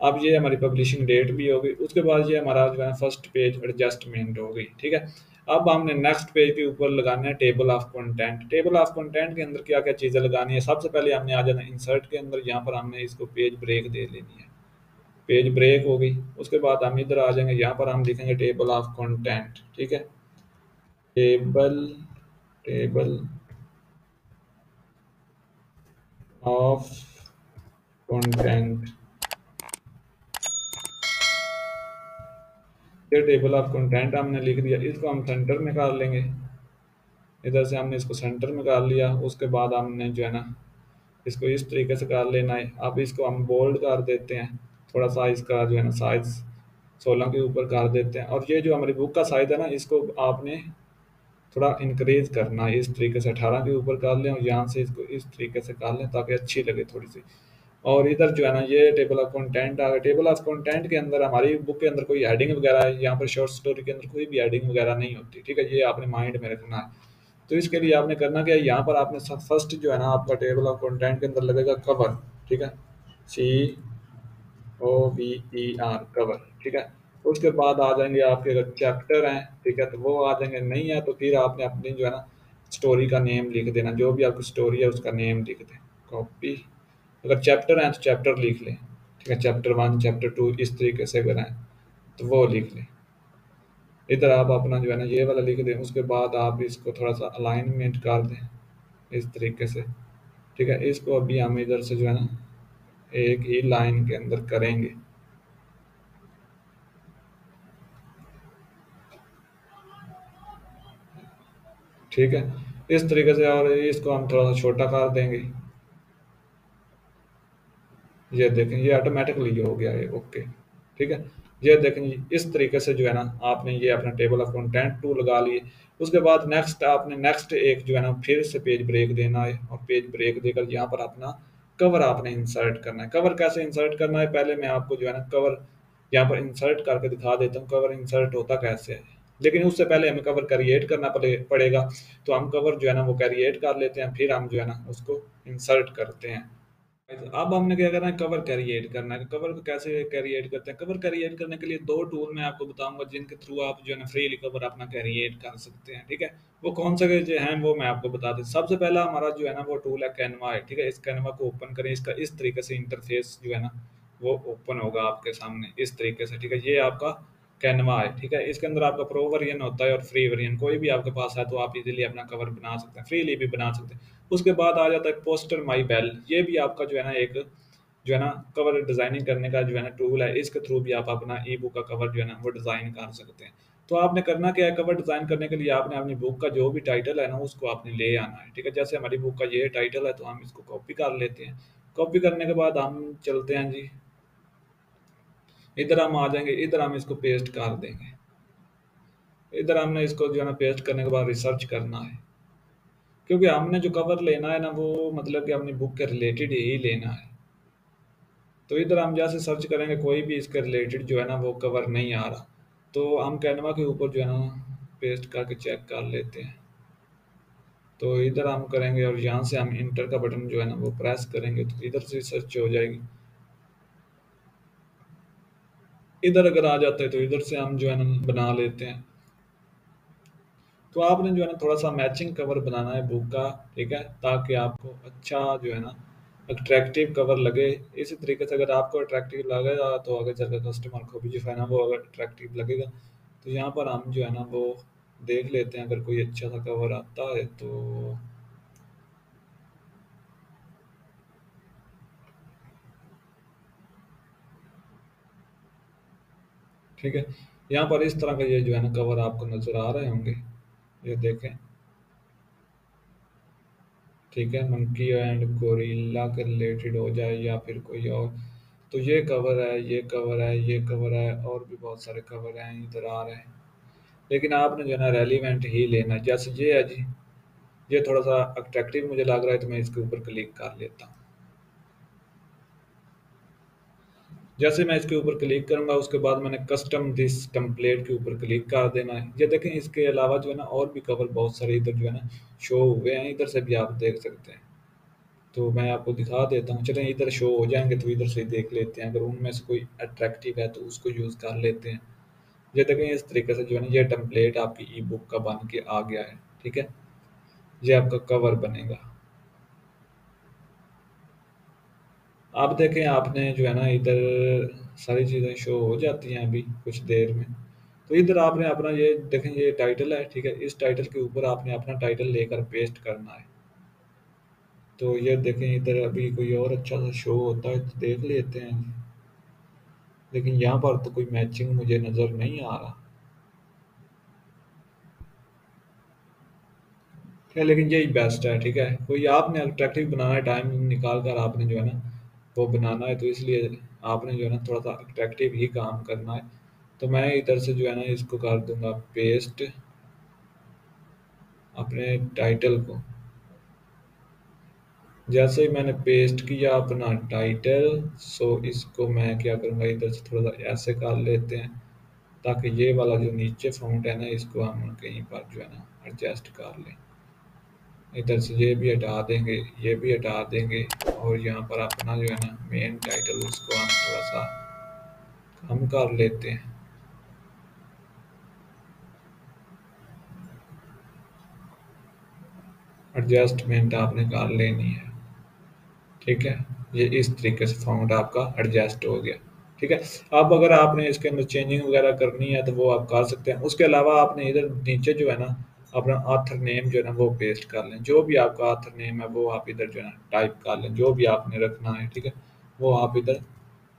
अब ये हमारी पब्लिशिंग डेट भी हो गई। उसके बाद ये हमारा जो है फर्स्ट पेज एडजस्टमेंट हो गई, ठीक है। अब हमने नेक्स्ट पेज के ऊपर लगाना है table of content. Table of content के अंदर क्या क्या चीज़ें लगानी है, सबसे पहले हमने आ जाना इंसर्ट के अंदर। यहाँ पर हमने इसको पेज ब्रेक दे लेनी है, पेज ब्रेक हो गई। उसके बाद हम इधर आ जाएंगे, यहाँ पर हम लिखेंगे टेबल ऑफ कंटेंट, ठीक है। टेबल टेबल ऑफ कंटेंट, ये टेबल ऑफ कंटेंट हमने लिख दिया। इसको हम सेंटर में कर लेंगे, इधर से हमने इसको सेंटर में कर लिया। उसके बाद हमने जो है ना इसको इस तरीके से कर लेना है। अब इसको हम बोल्ड कर देते हैं, थोड़ा सा इसका जो है ना साइज 16 के ऊपर कर देते हैं। और ये जो हमारी बुक का साइज है ना इसको आपने थोड़ा इंक्रीज करना है, इस तरीके से 18 के ऊपर कर लें, और यहाँ से इसको इस तरीके से कर लें ताकि अच्छी लगे थोड़ी सी। और इधर जो है ना ये टेबल ऑफ कंटेंट आ गया। टेबल ऑफ कंटेंट के अंदर हमारी बुक के अंदर कोई हेडिंग वगैरह है, यहाँ पर शॉर्ट स्टोरी के अंदर कोई भी हेडिंग वगैरह नहीं होती, ठीक है, ये आपने माइंड में रखना है। तो इसके लिए आपने करना क्या है, यहाँ पर आपने फर्स्ट जो है ना आपका टेबल ऑफ कंटेंट के अंदर लगेगा कवर, ठीक है, COVER, कवर, ठीक है। उसके बाद आ जाएंगे आपके अगर चैप्टर हैं, ठीक है, तो वो आ जाएंगे। नहीं है तो फिर आपने अपनी जो है ना स्टोरी का नेम लिख देना, जो भी आपकी स्टोरी है उसका नेम लिख दें, कॉपी। अगर चैप्टर हैं तो चैप्टर लिख लें, ठीक है, चैप्टर 1 चैप्टर 2 इस तरीके से अगर हैं तो वो लिख लें। इधर आप अपना जो है ना ये वाला लिख दें। उसके बाद आप इसको थोड़ा सा अलाइनमेंट कर दें इस तरीके से, ठीक है। इसको अभी हम इधर से जो है ना एक ही लाइन के अंदर करेंगे, ठीक है, इस तरीके से। और इसको हम थोड़ा सा छोटा कर देंगे, ये देखें ये ऑटोमेटिकली हो गया है, ओके, ठीक है। ये देखें इस तरीके से जो है ना आपने ये अपना टेबल ऑफ कंटेंट टू लगा लिए। उसके बाद नेक्स्ट आपने नेक्स्ट एक जो है ना फिर से पेज ब्रेक देना है, और पेज ब्रेक देकर यहाँ पर अपना कवर आपने इंसर्ट करना है। कवर कैसे इंसर्ट करना है, पहले मैं आपको जो है ना कवर यहाँ पर इंसर्ट करके दिखा देता हूँ कवर इंसर्ट होता कैसे है। लेकिन उससे पहले हमें कवर क्रिएट करना पड़ेगा। तो हम कवर जो है ना वो क्रिएट कर लेते हैं, फिर हम जो है ना उसको इंसर्ट करते हैं। अब हमने क्या करना है, कवर क्रिएट करना है। कवर को कैसे क्रिएट करते हैं, कवर क्रिएट करने के लिए दो टूल मैं आपको बताऊंगा जिनके थ्रू आप जो है ना फ्रीली कवर अपना क्रिएट कर सकते हैं, ठीक है। वो कौन सा जो है वो मैं आपको बता दूं। सबसे पहला हमारा जो है ना वो टूल है कैनवा है, ठीक है। इस कैनवा को ओपन करें, इसका इस तरीके से इंटरफेस जो है ना वो ओपन होगा आपके सामने इस तरीके से, ठीक है। ये आपका कैनवा है, ठीक है। इसके अंदर आपका प्रो वर्जन होता है और फ्री वर्जन कोई भी आपके पास है, तो आप इजीली अपना कवर बना सकते हैं, फ्रीली भी बना सकते हैं। उसके बाद आ जाता है पोस्टर माई बेल। ये भी आपका जो है ना एक जो है ना कवर डिज़ाइनिंग करने का जो है ना टूल है। इसके थ्रू भी आप अपना ई बुक का कवर जो है ना वो डिज़ाइन कर सकते हैं। तो आपने करना क्या है, कवर डिज़ाइन करने के लिए आपने अपनी बुक का जो भी टाइटल है ना उसको आपने ले आना है, ठीक है। जैसे हमारी बुक का ये टाइटल है तो हम इसको कॉपी कर लेते हैं। कॉपी करने के बाद हम चलते हैं जी, इधर हम आ जाएंगे, इधर हम इसको पेस्ट कर देंगे। इधर हमने इसको जो है ना पेस्ट करने के बाद रिसर्च करना है, क्योंकि हमने जो कवर लेना है ना वो मतलब कि अपनी बुक के रिलेटेड ही लेना है। तो इधर हम जैसे सर्च करेंगे कोई भी इसके रिलेटेड जो है ना वो कवर नहीं आ रहा, तो हम कैनवा के ऊपर जो है ना पेस्ट करके चेक कर लेते हैं। तो इधर हम करेंगे और यहाँ से हम इंटर का बटन जो है ना वो प्रेस करेंगे तो इधर से सर्च हो जाएगी। इधर अगर आ जाता है तो इधर से हम जो है ना बना लेते हैं। तो आपने जो है ना थोड़ा सा मैचिंग कवर बनाना है बुक का, ठीक है, ताकि आपको अच्छा जो है ना अट्रैक्टिव कवर लगे। इसी तरीके से अगर आपको अट्रैक्टिव लगेगा तो आगे चलकर कस्टमर को भी जो है ना वो अगर अट्रैक्टिव लगेगा। तो यहाँ पर हम जो है ना वो देख लेते हैं अगर कोई अच्छा सा कवर आता है तो। ठीक है, यहाँ पर इस तरह का ये जो है ना कवर आपको नज़र आ रहे होंगे, ये देखें। ठीक है, मंकी एंड गोरिल्ला के रिलेटेड हो जाए या फिर कोई और, तो ये कवर है, ये कवर है, ये कवर है, और भी बहुत सारे कवर हैं इधर आ रहे हैं। लेकिन आपने जो है ना रेलिवेंट ही लेना है। जैसे ये है जी, ये थोड़ा सा अट्रैक्टिव मुझे लग रहा है तो मैं इसके ऊपर क्लिक कर लेता हूँ। जैसे मैं इसके ऊपर क्लिक करूंगा उसके बाद मैंने कस्टम दिस टेम्पलेट के ऊपर क्लिक कर देना है। ये देखें, इसके अलावा जो है ना और भी कवर बहुत सारे इधर जो है ना शो हुए हैं, इधर से भी आप देख सकते हैं। तो मैं आपको दिखा देता हूँ, चलें इधर शो हो जाएंगे तो इधर से देख लेते हैं, अगर उनमें से कोई अट्रैक्टिव है तो उसको यूज़ कर लेते हैं। ये देखें, इस तरीके से जो है ना ये टेम्पलेट आपकी ई बुक का बन के आ गया है। ठीक है, ये आपका कवर बनेगा। आप देखें, आपने जो है ना इधर सारी चीज़ें शो हो जाती हैं अभी कुछ देर में। तो इधर आपने अपना ये देखें, ये टाइटल है, ठीक है, इस टाइटल के ऊपर आपने अपना टाइटल लेकर पेस्ट करना है। तो ये देखें, इधर अभी कोई और अच्छा सा शो होता है तो देख लेते हैं, लेकिन यहाँ पर तो कोई मैचिंग मुझे नज़र नहीं आ रहा है, लेकिन यही बेस्ट है। ठीक है, कोई आपने अट्रैक्टिव बनाना है, टाइम निकाल कर आपने जो है ना वो बनाना है, तो इसलिए आपने जो है ना थोड़ा सा अट्रैक्टिव ही काम करना है। तो मैं इधर से जो है ना इसको कर दूंगा पेस्ट अपने टाइटल को। जैसे ही मैंने पेस्ट किया अपना टाइटल, सो इसको मैं क्या करूँगा, इधर से थोड़ा सा ऐसे कर लेते हैं ताकि ये वाला जो नीचे फाउंट है ना इसको हम कहीं पर जो है ना एडजस्ट कर लें। इधर से ये भी हटा देंगे, ये भी हटा देंगे, और यहाँ पर अपना जो है ना मेन टाइटल उसको हम थोड़ा सा कम कर लेते हैं। एडजस्टमेंट आपने कर लेनी है। ठीक है, ये इस तरीके से फॉन्ट आपका एडजस्ट हो गया। ठीक है, अब अगर आपने इसके अंदर चेंजिंग वगैरह करनी है तो वो आप कर सकते हैं। उसके अलावा आपने इधर नीचे जो है ना अपना ऑथर नेम जो है ना वो पेस्ट कर लें, जो भी आपका ऑथर नेम है वो आप इधर जो है ना टाइप कर लें, जो भी आपने रखना है। ठीक है, वो आप इधर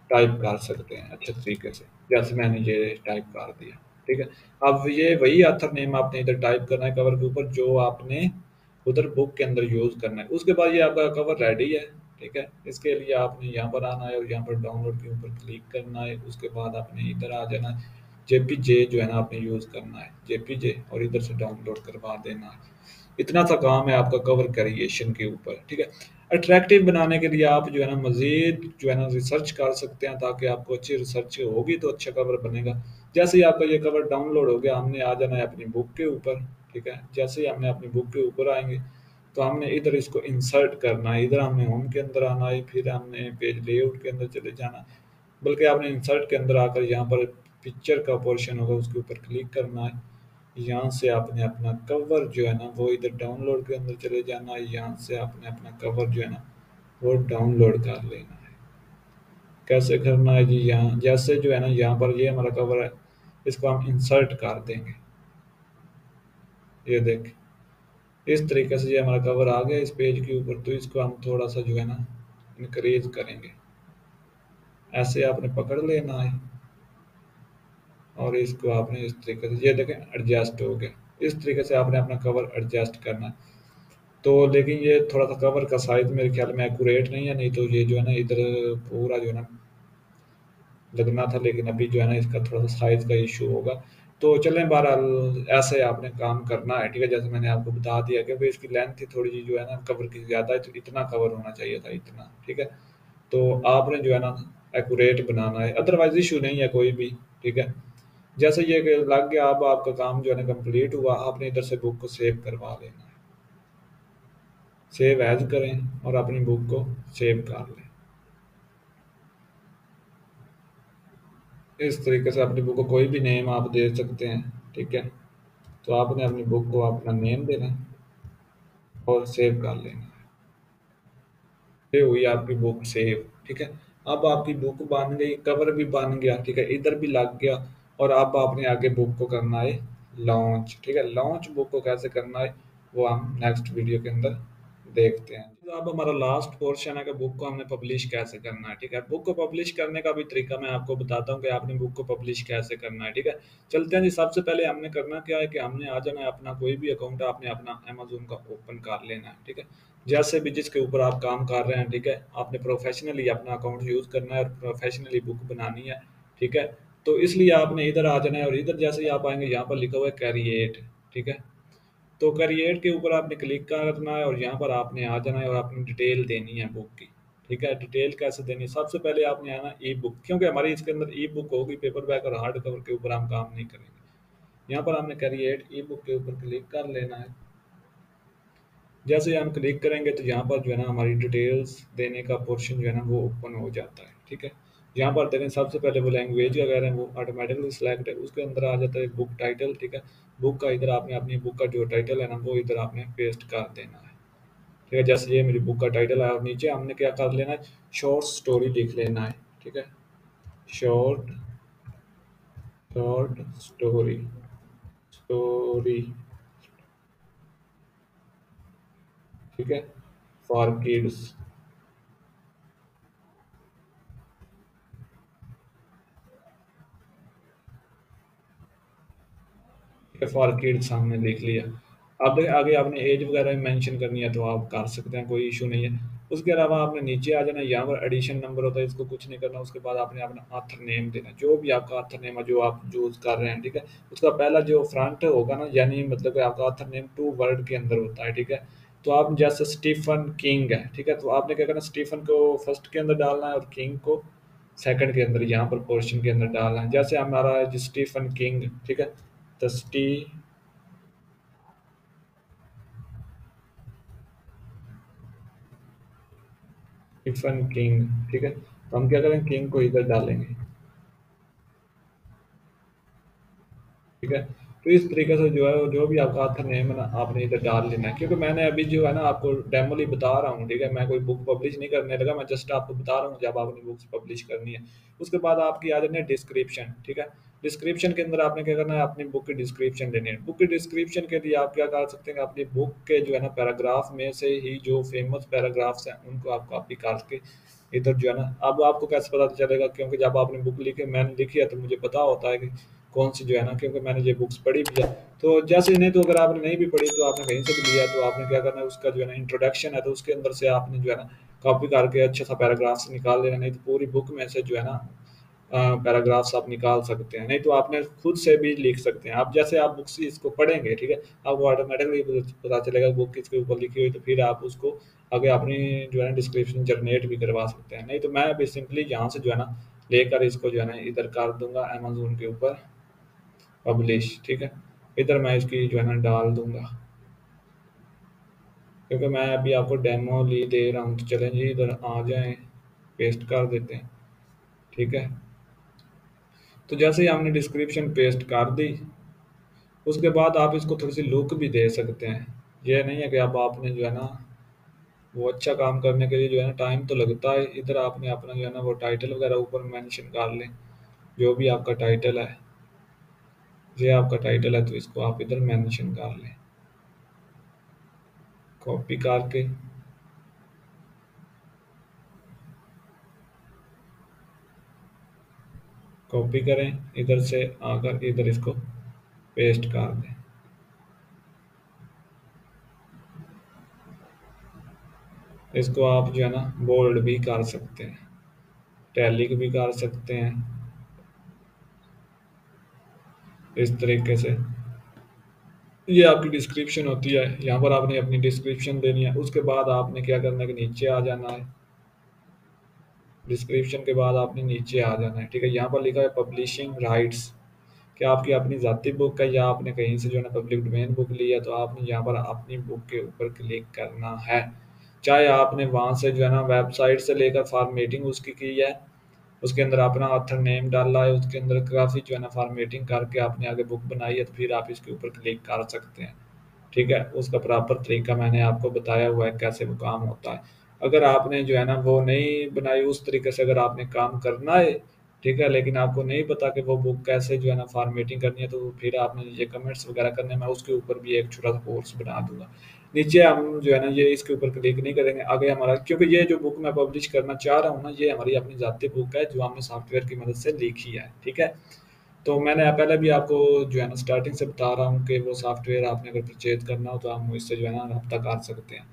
टाइप कर सकते हैं अच्छे तरीके से, जैसे मैंने ये टाइप कर दिया। ठीक है, अब ये वही ऑथर नेम आपने इधर टाइप करना है कवर के ऊपर जो आपने उधर बुक के अंदर यूज़ करना है। उसके बाद ये आपका कवर रेडी है। ठीक है, इसके लिए आपने यहाँ पर आना है और यहाँ पर डाउनलोड के ऊपर क्लिक करना है। उसके बाद आपने इधर आ जाना है, जेपीजे जो है ना आपने यूज़ करना है जेपीजे, और इधर से डाउनलोड करवा देना है। इतना सा काम है आपका कवर क्रिएशन के ऊपर। ठीक है, अट्रैक्टिव बनाने के लिए आप जो है ना मज़ीद जो है ना रिसर्च कर सकते हैं, ताकि आपको अच्छी रिसर्च होगी तो अच्छा कवर बनेगा। जैसे ही आपका ये कवर डाउनलोड हो गया, हमने आ जाना है अपनी बुक के ऊपर। ठीक है, जैसे ही हमने अपनी बुक के ऊपर आएंगे तो हमने इधर इसको इंसर्ट करना है, इधर हमने होम के अंदर आना है, फिर हमने पेज लेआउट के अंदर चले जाना है। बल्कि आपने इंसर्ट के अंदर आकर यहाँ पर पिक्चर का पोर्शन होगा उसके ऊपर क्लिक करना है। यहाँ से आपने अपना कवर जो है ना वो इधर डाउनलोड के अंदर चले जाना है, यहाँ से आपने अपना कवर जो है ना वो डाउनलोड कर लेना है। कैसे करना है जी, यहाँ जैसे जो है ना यहाँ पर ये हमारा कवर है, इसको हम इंसर्ट कर देंगे। ये देख, इस तरीके से ये हमारा कवर आ गया इस पेज के ऊपर। तो इसको हम थोड़ा सा जो है ना इनक्रीज करेंगे, ऐसे आपने पकड़ लेना है और इसको आपने इस तरीके से ये देखें एडजस्ट हो गया। इस तरीके से आपने अपना कवर एडजस्ट करना है। तो लेकिन ये थोड़ा सा कवर का साइज मेरे ख्याल में एक्यूरेट नहीं है, नहीं तो ये जो है ना इधर पूरा जो है ना लगना था, लेकिन अभी जो है ना इसका थोड़ा सा साइज का इशू होगा। तो चलें, बहरहाल ऐसे आपने काम करना है, ठीक है, जैसे मैंने आपको बता दिया, क्योंकि इसकी लेंथ ही थोड़ी सी जो है ना कवर की ज़्यादा है, तो इतना कवर होना चाहिए था, इतना, ठीक है। तो आपने जो है ना एक्यूरेट बनाना है, अदरवाइज इशू नहीं है कोई भी, ठीक है। जैसे ये कि लग गया, अब आपका काम जो है ना कंप्लीट हुआ, आपने इधर से बुक को सेव करवा लेना है, सेव एज करें और अपनी बुक को सेव कर लें। इस तरीके से अपनी बुक को कोई भी नेम आप दे सकते हैं, ठीक है। तो आपने अपनी बुक को अपना नेम देना है और सेव कर लेना है। ये हुई आपकी बुक सेव, ठीक है। अब आपकी बुक बन गई, कवर भी बन गया, ठीक है, इधर भी लग गया। और अब आपने आगे बुक को करना है लॉन्च, ठीक है। लॉन्च बुक को कैसे करना है वो हम नेक्स्ट वीडियो के अंदर देखते हैं। तो अब हमारा लास्ट पोर्शन है कि बुक को हमने पब्लिश कैसे करना है, ठीक है। बुक को पब्लिश करने का भी तरीका मैं आपको बताता हूँ कि आपने बुक को पब्लिश कैसे करना है, ठीक है। चलते हैं जी, सबसे पहले हमने करना क्या है कि हमने आ जाना है, अपना कोई भी अकाउंट है आपने अपना अमेजोन का ओपन कर लेना है, ठीक है। जैसे भी जिसके ऊपर आप काम कर रहे हैं, ठीक है, आपने प्रोफेशनली अपना अकाउंट यूज़ करना है और प्रोफेशनली बुक बनानी है, ठीक है। तो इसलिए आपने इधर आ जाना है, और इधर जैसे ही आप आएंगे यहाँ पर लिखा हुआ है कैरिएट, ठीक है। तो क्रिएट के ऊपर आपने क्लिक करना है और यहाँ पर आपने आ जाना है और अपनी डिटेल देनी है बुक की, ठीक है। डिटेल कैसे देनी है, सबसे पहले आपने आना ई बुक, क्योंकि हमारी इसके अंदर ई बुक होगी, पेपर बैक और हार्ड कवर के ऊपर हम काम नहीं करेंगे। यहाँ पर हमने क्रिएट ई बुक के ऊपर क्लिक कर लेना है। जैसे ही हम क्लिक करेंगे तो यहाँ पर जो है ना हमारी डिटेल्स देने का पोर्शन जो है ना वो ओपन हो जाता है, ठीक है। यहाँ पर देखें, सबसे पहले वो लैंग्वेज वगैरह है वो ऑटोमेटिकली सिलेक्ट है, उसके अंदर आ जाता है बुक टाइटल, ठीक है। बुक का इधर आपने अपनी बुक का जो टाइटल है ना वो इधर आपने पेस्ट कर देना है, ठीक है। जैसे ये मेरी बुक का टाइटल है और नीचे हमने क्या कर लेना है, शॉर्ट स्टोरी लिख लेना है, ठीक है। शॉर्ट शॉर्ट स्टोरी स्टोरी, ठीक है, फॉर किड्स, फॉर किड्स हमने लिख लिया। अब देखिए आगे आपने एज वगैरह मेंशन करनी है तो आप कर सकते हैं, कोई इशू नहीं है। उसके अलावा आपने नीचे आ जाना, यहाँ पर एडिशन नंबर होता है, इसको कुछ नहीं करना। उसके बाद आपने अपना ऑथर नेम देना, जो भी आपका ऑथर नेम है जो आप यूज़ कर रहे हैं, ठीक है। उसका पहला जो फ्रंट होगा ना, यानी मतलब कि आपका ऑथर नेम टू वर्ड के अंदर होता है, ठीक है। तो आप जैसे स्टीफन किंग है, ठीक है, तो आपने क्या करना, स्टीफन को फर्स्ट के अंदर डालना है और किंग को सेकंड के अंदर, यहाँ पर पोर्शन के अंदर डालना है। जैसे हमारा है जी स्टीफन किंग, ठीक है। तो स्टीफन किंग, ठीक है। तो हम क्या करेंगे, किंग को इधर डालेंगे, ठीक है। तो इस तरीके से जो है जो भी आपका आथर नेम है ना आपने इधर डाल लेना है, क्योंकि मैंने अभी जो है ना आपको डेमोली बता रहा हूँ, ठीक है। मैं कोई बुक पब्लिश नहीं करने लगा, मैं जस्ट आपको बता रहा हूँ जब आपने बुक्स पब्लिश करनी है। उसके बाद आपकी आ जानी है डिस्क्रिप्शन, ठीक है। डिस्क्रिप्शन के अंदर आपने क्या करना है, अपनी बुक की डिस्क्रिप्शन देनी है। बुक की डिस्क्रिप्शन के लिए आप क्या कर सकते हैं, अपनी बुक के जो है ना पैराग्राफ में से ही जो फेमस पैराग्राफ्स हैं उनको आप कॉपी करके इधर जो है ना, अब आपको कैसे पता चलेगा, क्योंकि जब आपने बुक लिखी, मैंने लिखी है तो मुझे पता होता है कि कौन सी जो है ना, क्योंकि मैंने ये बुक्स पढ़ी भी है। तो जैसे नहीं, तो अगर आपने नहीं भी पढ़ी तो आपने कहीं से भी लिया, तो आपने क्या करना है, उसका जो है ना इंट्रोडक्शन है तो उसके अंदर से आपने जो है ना कॉपी करके अच्छा सा पैराग्राफ्स निकाल लेना, नहीं तो पूरी बुक में से जो है ना पैराग्राफ्स आप निकाल सकते हैं, नहीं तो आपने खुद से भी लिख सकते हैं। आप जैसे आप बुक्स इसको पढ़ेंगे, ठीक है, आपको ऑटोमेटिकली पता चलेगा बुक किसके ऊपर लिखी हुई, तो फिर आप उसको आगे अपनी जो है ना डिस्क्रिप्शन जनरेट भी करवा सकते हैं। नहीं तो मैं अभी सिंपली यहाँ से जो है ना लेकर इसको जो है ना इधर कर दूंगा अमेजोन के ऊपर पब्लिश, ठीक है। इधर मैं इसकी जो है ना डाल दूंगा, क्योंकि मैं अभी आपको डेमो ली दे रहा हूँ। तो चलें जी, इधर आ जाएं, पेस्ट कर देते हैं, ठीक है। तो जैसे ही हमने डिस्क्रिप्शन पेस्ट कर दी, उसके बाद आप इसको थोड़ी सी लुक भी दे सकते हैं। ये नहीं है कि अब आपने जो है ना वो अच्छा काम करने के लिए जो है ना टाइम तो लगता है, इधर आपने अपना जो है ना वो टाइटल वगैरह ऊपर मेंशन कर लें, जो भी आपका टाइटल है, ये आपका टाइटल है तो इसको आप इधर मेंशन कर लें, कॉपी करके कॉपी करें, इधर से आकर इधर इसको पेस्ट कर दें। इसको आप जो है ना बोल्ड भी कर सकते हैं, टैलिक भी कर सकते हैं इस तरीके से। ये आपकी डिस्क्रिप्शन होती है, यहाँ पर आपने अपनी डिस्क्रिप्शन देनी है। उसके बाद आपने क्या करना है कि नीचे आ जाना है। डिस्क्रिप्शन के बाद आपने नीचे आ जाना है, ठीक है। यहाँ पर लिखा है पब्लिशिंग राइट्स, क्या आपकी अपनी ज़ाती बुक है या आपने कहीं से जो है ना पब्लिक डोमेन बुक ली है, तो आपने यहाँ पर अपनी बुक के ऊपर क्लिक करना है। चाहे आपने वहाँ से जो है ना वेबसाइट से लेकर फॉर्मेटिंग उसकी की है, उसके अंदर अपना ऑथर नेम डाला है, उसके अंदर काफ़ी जो है ना फॉर्मेटिंग करके आपने आगे बुक बनाई है, तो फिर आप इसके ऊपर क्लिक कर सकते हैं, ठीक है। उसका प्रॉपर तरीका मैंने आपको बताया हुआ है कैसे वो काम होता है। अगर आपने जो है ना वो नहीं बनाई उस तरीके से, अगर आपने काम करना है, ठीक है, लेकिन आपको नहीं पता कि वो बुक कैसे जो है ना फॉर्मेटिंग करनी है, तो फिर आपने ये कमेंट्स वगैरह करने, मैं उसके ऊपर भी एक छोटा सा कोर्स बना दूंगा। नीचे हम जो है ना ये इसके ऊपर क्लिक नहीं करेंगे आगे हमारा, क्योंकि ये जो बुक मैं पब्लिश करना चाह रहा हूँ ना, ये हमारी अपनी ज़ाती बुक है जो हमने सॉफ्टवेयर की मदद से लिखी है, ठीक है। तो मैंने पहले भी आपको जो है ना स्टार्टिंग से बता रहा हूँ कि वो सॉफ्टवेयर आपने अगर परचेज करना हो तो हम इससे जो है ना रब्ता कर सकते हैं।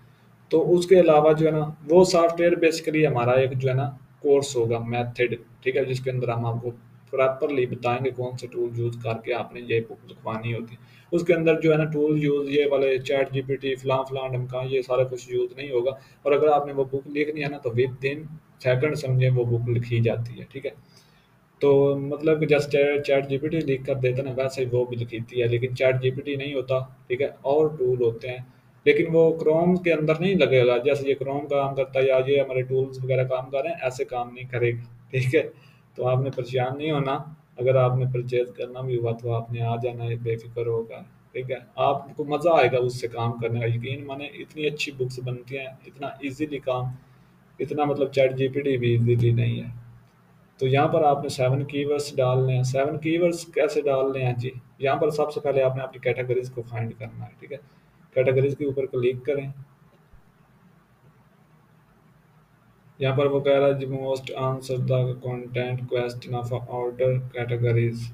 तो उसके अलावा जो है ना वो सॉफ्टवेयर बेसिकली हमारा एक जो है ना कोर्स होगा, मेथड, ठीक है, जिसके अंदर हम आपको प्रॉपरली बताएंगे कौन से टूल यूज करके आपने ये बुक लिखवानी होती है। उसके अंदर जो है ना टूल यूज ये वाले चैट जीपीटी फलां फलां ढमका ये सारा कुछ यूज नहीं होगा। और अगर आपने वो बुक लिखनी है ना तो विद इन सेकंड समझे वो बुक लिखी जाती है, ठीक है। तो मतलब कि जस्ट चैट जीपीटी लिख कर देता ना, वैसे ही वो भी लिखती है, लेकिन चैट जीपीटी नहीं होता, ठीक है, और टूल होते हैं। लेकिन वो क्रोम के अंदर नहीं लगेगा, जैसे ये क्रोम काम करता है या ये हमारे टूल्स वगैरह काम कर रहे हैं, ऐसे काम नहीं करेगा, ठीक है। तो आपने परेशान नहीं होना, अगर आपने परचेज करना भी हुआ तो आपने आ जाना है बेफिक्र होगा, ठीक है। आपको मज़ा आएगा उससे काम करने का, यकीन माने इतनी अच्छी बुक्स बनती हैं, इतना इजीली काम, इतना मतलब चैट जीपीटी भी इजीली नहीं है। तो यहाँ पर आपने 7 कीवर्ड्स डालने हैं। 7 कीवर्ड्स कैसे डालने हैं जी? यहाँ पर सबसे पहले आपने अपनी कैटेगरीज को फाइंड करना है, ठीक है। कैटेगरीज के ऊपर क्लिक करें। यहाँ पर वो कह रहा है जी most answer the content question of order categories.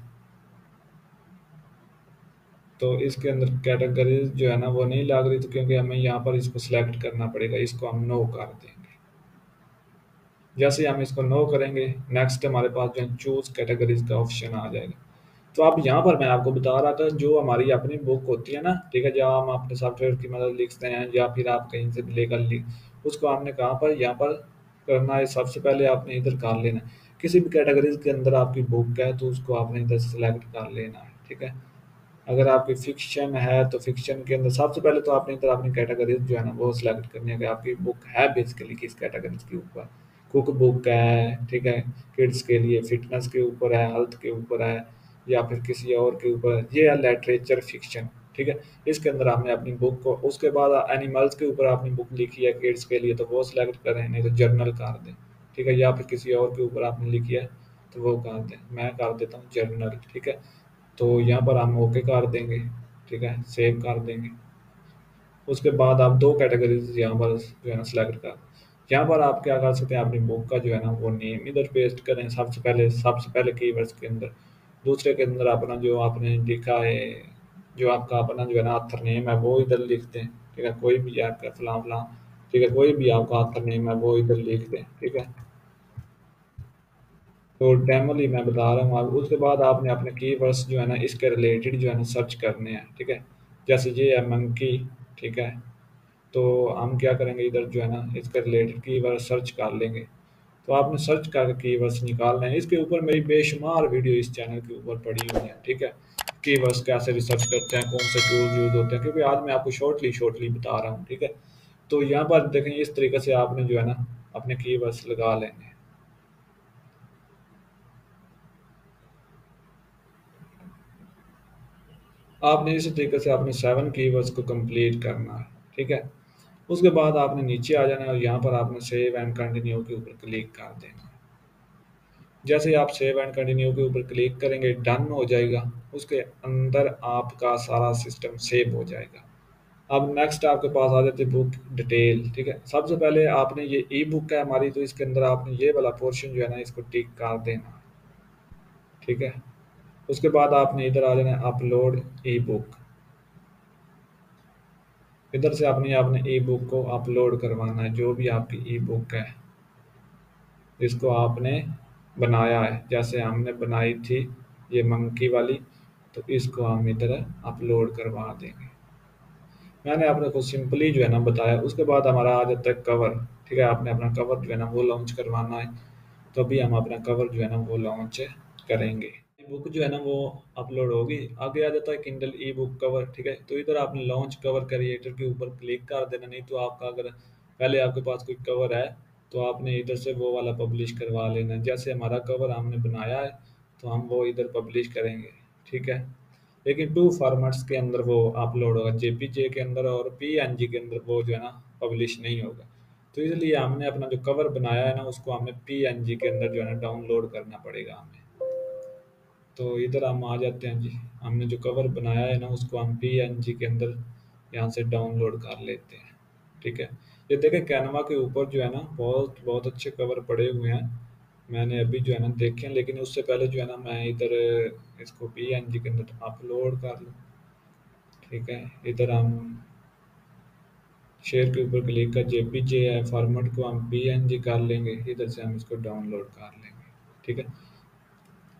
तो इसके अंदर कैटेगरीज जो है ना वो नहीं लग रही, तो क्योंकि हमें यहाँ पर इसको सिलेक्ट करना पड़ेगा, इसको हम नो कर देंगे। जैसे ही हम इसको नो करेंगे, नेक्स्ट हमारे पास जो है चूज कैटेगरीज का ऑप्शन आ जाएगा। तो अब यहाँ पर मैं आपको बता रहा था जो हमारी अपनी बुक होती है ना, ठीक है, जहाँ हम अपने सॉफ्टवेयर की मदद लिखते हैं या फिर आप कहीं से भी लेकर लिख, उसको आपने कहाँ पर यहाँ पर करना है, सबसे पहले आपने इधर कर लेना है। किसी भी कैटेगरीज के अंदर आपकी बुक है तो उसको आपने इधर सेलेक्ट कर लेना है, ठीक है। अगर आपकी फिक्शन है तो फिक्शन के अंदर सबसे पहले तो आपने इधर अपनी कैटेगरीज जो है ना वो सिलेक्ट करनी है कि आपकी बुक है बेसिकली किस कैटेगरीज के ऊपर। कुक बुक है, ठीक है, किड्स के लिए, फिटनेस के ऊपर है, हेल्थ के ऊपर है, या फिर किसी और के ऊपर है, ये है लिटरेचर फिक्शन, ठीक है। इसके अंदर आपने अपनी बुक को, उसके बाद एनिमल्स के ऊपर आपने बुक लिखी है किड्स के लिए तो वो सिलेक्ट करें, नहीं तो जर्नल कर दें, ठीक है, या फिर किसी और के ऊपर आपने लिखी है तो वो कर दें, मैं कर देता हूँ जर्नल, ठीक है। तो यहाँ पर हम ओके कर देंगे, ठीक है, सेव कर देंगे। उसके बाद आप दो कैटेगरीज यहाँ पर जो है ना सिलेक्ट कर, यहाँ पर आप क्या कर सकते हैं, अपनी बुक का जो है ना वो नेम इधर पेस्ट करें सबसे पहले कीवर्ड्स के अंदर। दूसरे के अंदर अपना जो आपने लिखा है, जो आपका अपना जो है ना ऑथर नेम है वो इधर लिख दें, ठीक है, कोई भी आपका फलां फलां, ठीक है, कोई भी आपका ऑथर नेम है वो इधर लिख दें, ठीक है। तो डेमोली मैं बता रहा हूँ आप, उसके बाद आपने अपने कीवर्ड्स जो है ना इसके रिलेटेड जो है ना सर्च करने हैं, ठीक है। जैसे ये है मंकी, ठीक है, तो हम क्या करेंगे इधर जो है ना इसके रिलेटेड कीवर्ड सर्च कर लेंगे। तो आपने सर्च करके कीवर्ड्स निकालने हैं, इसके ऊपर मेरी बेशुमार वीडियो इस चैनल के ऊपर पड़ी हुई है, ठीक है। कीवर्ड्स कैसे रिसर्च करते हैं, कौन से टूल यूज होते हैं, क्योंकि आज मैं आपको शॉर्टली शॉर्टली बता रहा हूँ, ठीक है। तो यहाँ पर देखें इस तरीके से आपने जो है ना अपने कीवर्ड्स लगा लेंगे। आपने इसी तरीके से अपने 7 कीवर्ड्स को कंप्लीट करना है, ठीक है। उसके बाद आपने नीचे आ जाना है और यहाँ पर आपने सेव एंड कंटिन्यू के ऊपर क्लिक कर देना है। जैसे ही आप सेव एंड कंटिन्यू के ऊपर क्लिक करेंगे डन हो जाएगा, उसके अंदर आपका सारा सिस्टम सेव हो जाएगा। अब नेक्स्ट आपके पास आ जाती है बुक डिटेल, ठीक है। सबसे पहले आपने ये ई बुक है हमारी, तो इसके अंदर आपने ये वाला पोर्शन जो है ना इसको टिक कर देना, ठीक है। उसके बाद आपने इधर आ जाना है अपलोड ई बुक, इधर से अपनी आपने ई बुक को अपलोड करवाना है, जो भी आपकी ई बुक है इसको आपने बनाया है, जैसे हमने बनाई थी ये मंकी वाली, तो इसको हम इधर अपलोड करवा देंगे। मैंने आपने को सिंपली जो है ना बताया। उसके बाद हमारा आ जाता है कवर। ठीक है, आपने अपना कवर जो है ना वो लॉन्च करवाना है, तो अभी हम अपना कवर जो है ना वो लॉन्च करेंगे। ई बुक जो है ना वो अपलोड होगी। आगे आ जाता है किंडल ई बुक कवर। ठीक है, तो इधर आपने लॉन्च कवर क्रिएटर के ऊपर क्लिक कर देना, नहीं तो आपका अगर पहले आपके पास कोई कवर है तो आपने इधर से वो वाला पब्लिश करवा लेना। जैसे हमारा कवर हमने बनाया है तो हम वो इधर पब्लिश करेंगे। ठीक है, लेकिन टू फॉर्मेट्स के अंदर वो अपलोड होगा, जेपीजे के अंदर और पीएनजी के अंदर वो जो है ना पब्लिश नहीं होगा। तो इसलिए हमने अपना जो कवर बनाया है ना उसको हमें पीएनजी के अंदर जो है ना डाउनलोड करना पड़ेगा हमें। तो इधर हम आ जाते हैं जी। हमने जो कवर बनाया है ना उसको हम पीएनजी के अंदर यहाँ से डाउनलोड कर लेते हैं। ठीक है, ये देखें कैनवा के ऊपर जो है ना बहुत बहुत अच्छे कवर पड़े हुए हैं, मैंने अभी जो है ना देखे हैं, लेकिन उससे पहले जो है ना मैं इधर इसको पीएनजी के अंदर अपलोड कर लूँ। ठीक है, इधर हम शेयर के ऊपर क्लिक कर जेपीजे है फॉर्मेट को हम पीएनजी कर लेंगे, इधर से हम इसको डाउनलोड कर लेंगे। ठीक है,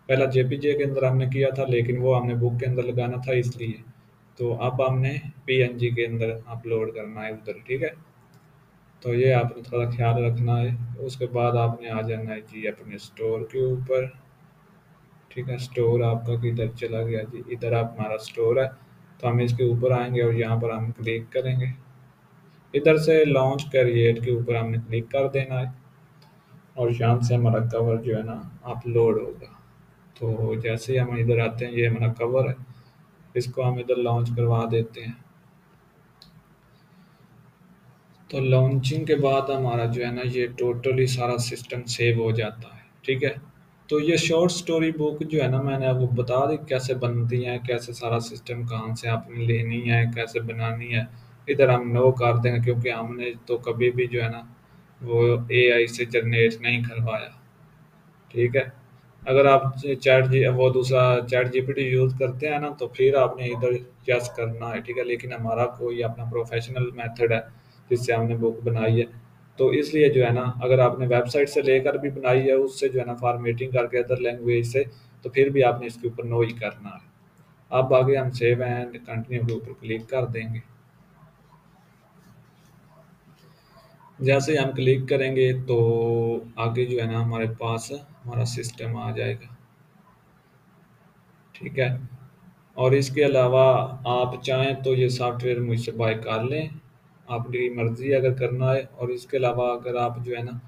पहला जेपीजे के अंदर हमने किया था लेकिन वो हमने बुक के अंदर लगाना था इसलिए, तो अब हमने पीएनजी के अंदर अपलोड करना है उधर। ठीक है, तो ये आपने थोड़ा ख्याल रखना है। उसके बाद आपने आ जाना है जी अपने स्टोर के ऊपर। ठीक है, स्टोर आपका किधर चला गया जी, इधर आप हमारा स्टोर है, तो हम इसके ऊपर आएंगे और यहाँ पर हम क्लिक करेंगे। इधर से लॉन्च क्रिएट के ऊपर हमने क्लिक कर देना है और यहाँ से हमारा कवर जो है ना अपलोड होगा। तो जैसे ही हम इधर आते हैं ये हमारा कवर है, इसको हम इधर लॉन्च करवा देते हैं। तो लॉन्चिंग के बाद हमारा जो है ना ये टोटली सारा सिस्टम सेव हो जाता है। ठीक है, तो ये शॉर्ट स्टोरी बुक जो है ना मैंने आपको बता दी कैसे बनती है, कैसे सारा सिस्टम कहाँ से आपने लेनी है, कैसे बनानी है। इधर हम नो कर देंगे क्योंकि हमने तो कभी भी जो है ना वो एआई से जनरेट नहीं करवाया। ठीक है, अगर आप चैट जी वो दूसरा चैट जीपीटी यूज़ करते हैं ना तो फिर आपने इधर यस करना है। ठीक है, लेकिन हमारा कोई अपना प्रोफेशनल मेथड है जिससे हमने बुक बनाई है, तो इसलिए जो है ना अगर आपने वेबसाइट से लेकर भी बनाई है उससे जो है ना फॉर्मेटिंग करके अदर लैंग्वेज से, तो फिर भी आपने इसके ऊपर नो ही करना है। अब आगे हम सेव एंड कंटिन्यू के ऊपर क्लिक कर देंगे। जैसे ही हम क्लिक करेंगे तो आगे जो है ना हमारे पास हमारा सिस्टम आ जाएगा। ठीक है, और इसके अलावा आप चाहें तो ये सॉफ्टवेयर मुझसे बाय कर लें, आपकी मर्ज़ी अगर करना है। और इसके अलावा अगर आप जो है ना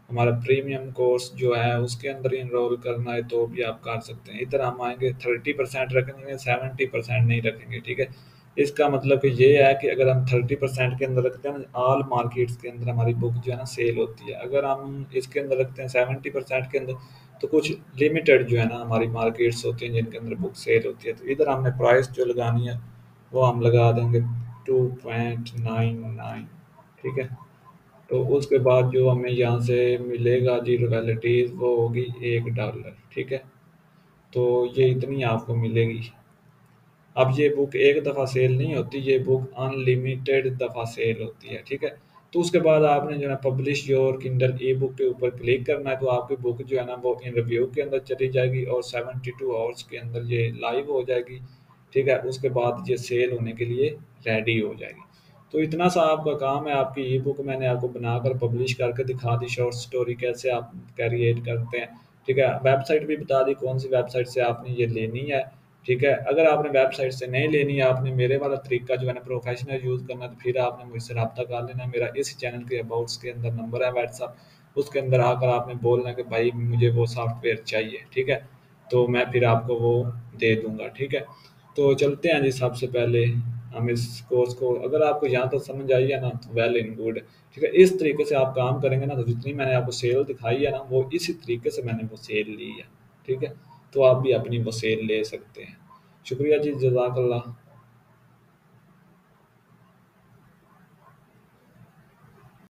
हमारा प्रीमियम कोर्स जो है उसके अंदर इनरोल करना है तो भी आप कर सकते हैं। इधर हम आएंगे 30% रखेंगे, 70% नहीं रखेंगे। ठीक है, इसका मतलब कि ये है कि अगर हम 30% के अंदर रखते हैं ना ऑल मार्केट्स के अंदर हमारी बुक जो है ना सेल होती है। अगर हम इसके अंदर रखते हैं 70% के अंदर तो कुछ लिमिटेड जो है ना हमारी मार्केट्स होती हैं जिनके अंदर बुक सेल होती है। तो इधर हमने प्राइस जो लगानी है वो हम लगा देंगे 2.99। ठीक है, तो उसके बाद जो हमें यहाँ से मिलेगा जी रॉयल्टीज़ वो होगी $1। ठीक है, तो ये इतनी आपको मिलेगी। अब ये बुक एक दफ़ा सेल नहीं होती, ये बुक अनलिमिटेड दफ़ा सेल होती है। ठीक है, तो उसके बाद आपने जो है publish your Kindle E book के ऊपर क्लिक करना है, तो आपकी बुक जो है ना वो इन रिव्यू के अंदर चली जाएगी और 72 आवर्स के अंदर ये लाइव हो जाएगी। ठीक है, उसके बाद ये सेल होने के लिए रेडी हो जाएगी। तो इतना सा आपका काम है। आपकी ई बुक मैंने आपको बनाकर पब्लिश करके दिखा दी, शॉर्ट स्टोरी कैसे आप क्रिएट करते हैं। ठीक है, वेबसाइट भी बता दी कौन सी वेबसाइट से आपने ये लेनी है। ठीक है, अगर आपने वेबसाइट से नहीं लेनी है, आपने मेरे वाला तरीका जो है ना प्रोफेशनल यूज़ करना है, तो फिर आपने मुझसे रब्ता कर लेना है। मेरा इस चैनल के अबाउट्स के अंदर नंबर है व्हाट्सअप, उसके अंदर आकर आपने बोलना है कि भाई मुझे वो सॉफ्टवेयर चाहिए। ठीक है, तो मैं फिर आपको वो दे दूंगा। ठीक है, तो चलते हैं जी। सबसे पहले हम इस कोर्स को, अगर आपको यहाँ तक समझ आई है ना तो वेल इन गुड। ठीक है, इस तरीके से आप काम करेंगे ना तो जितनी मैंने आपको सेल दिखाई है ना वो इसी तरीके से मैंने वो सेल ली है। ठीक है, तो आप भी अपनी वो सेल ले सकते हैं। शुक्रिया जी, जज़ाकल्लाह।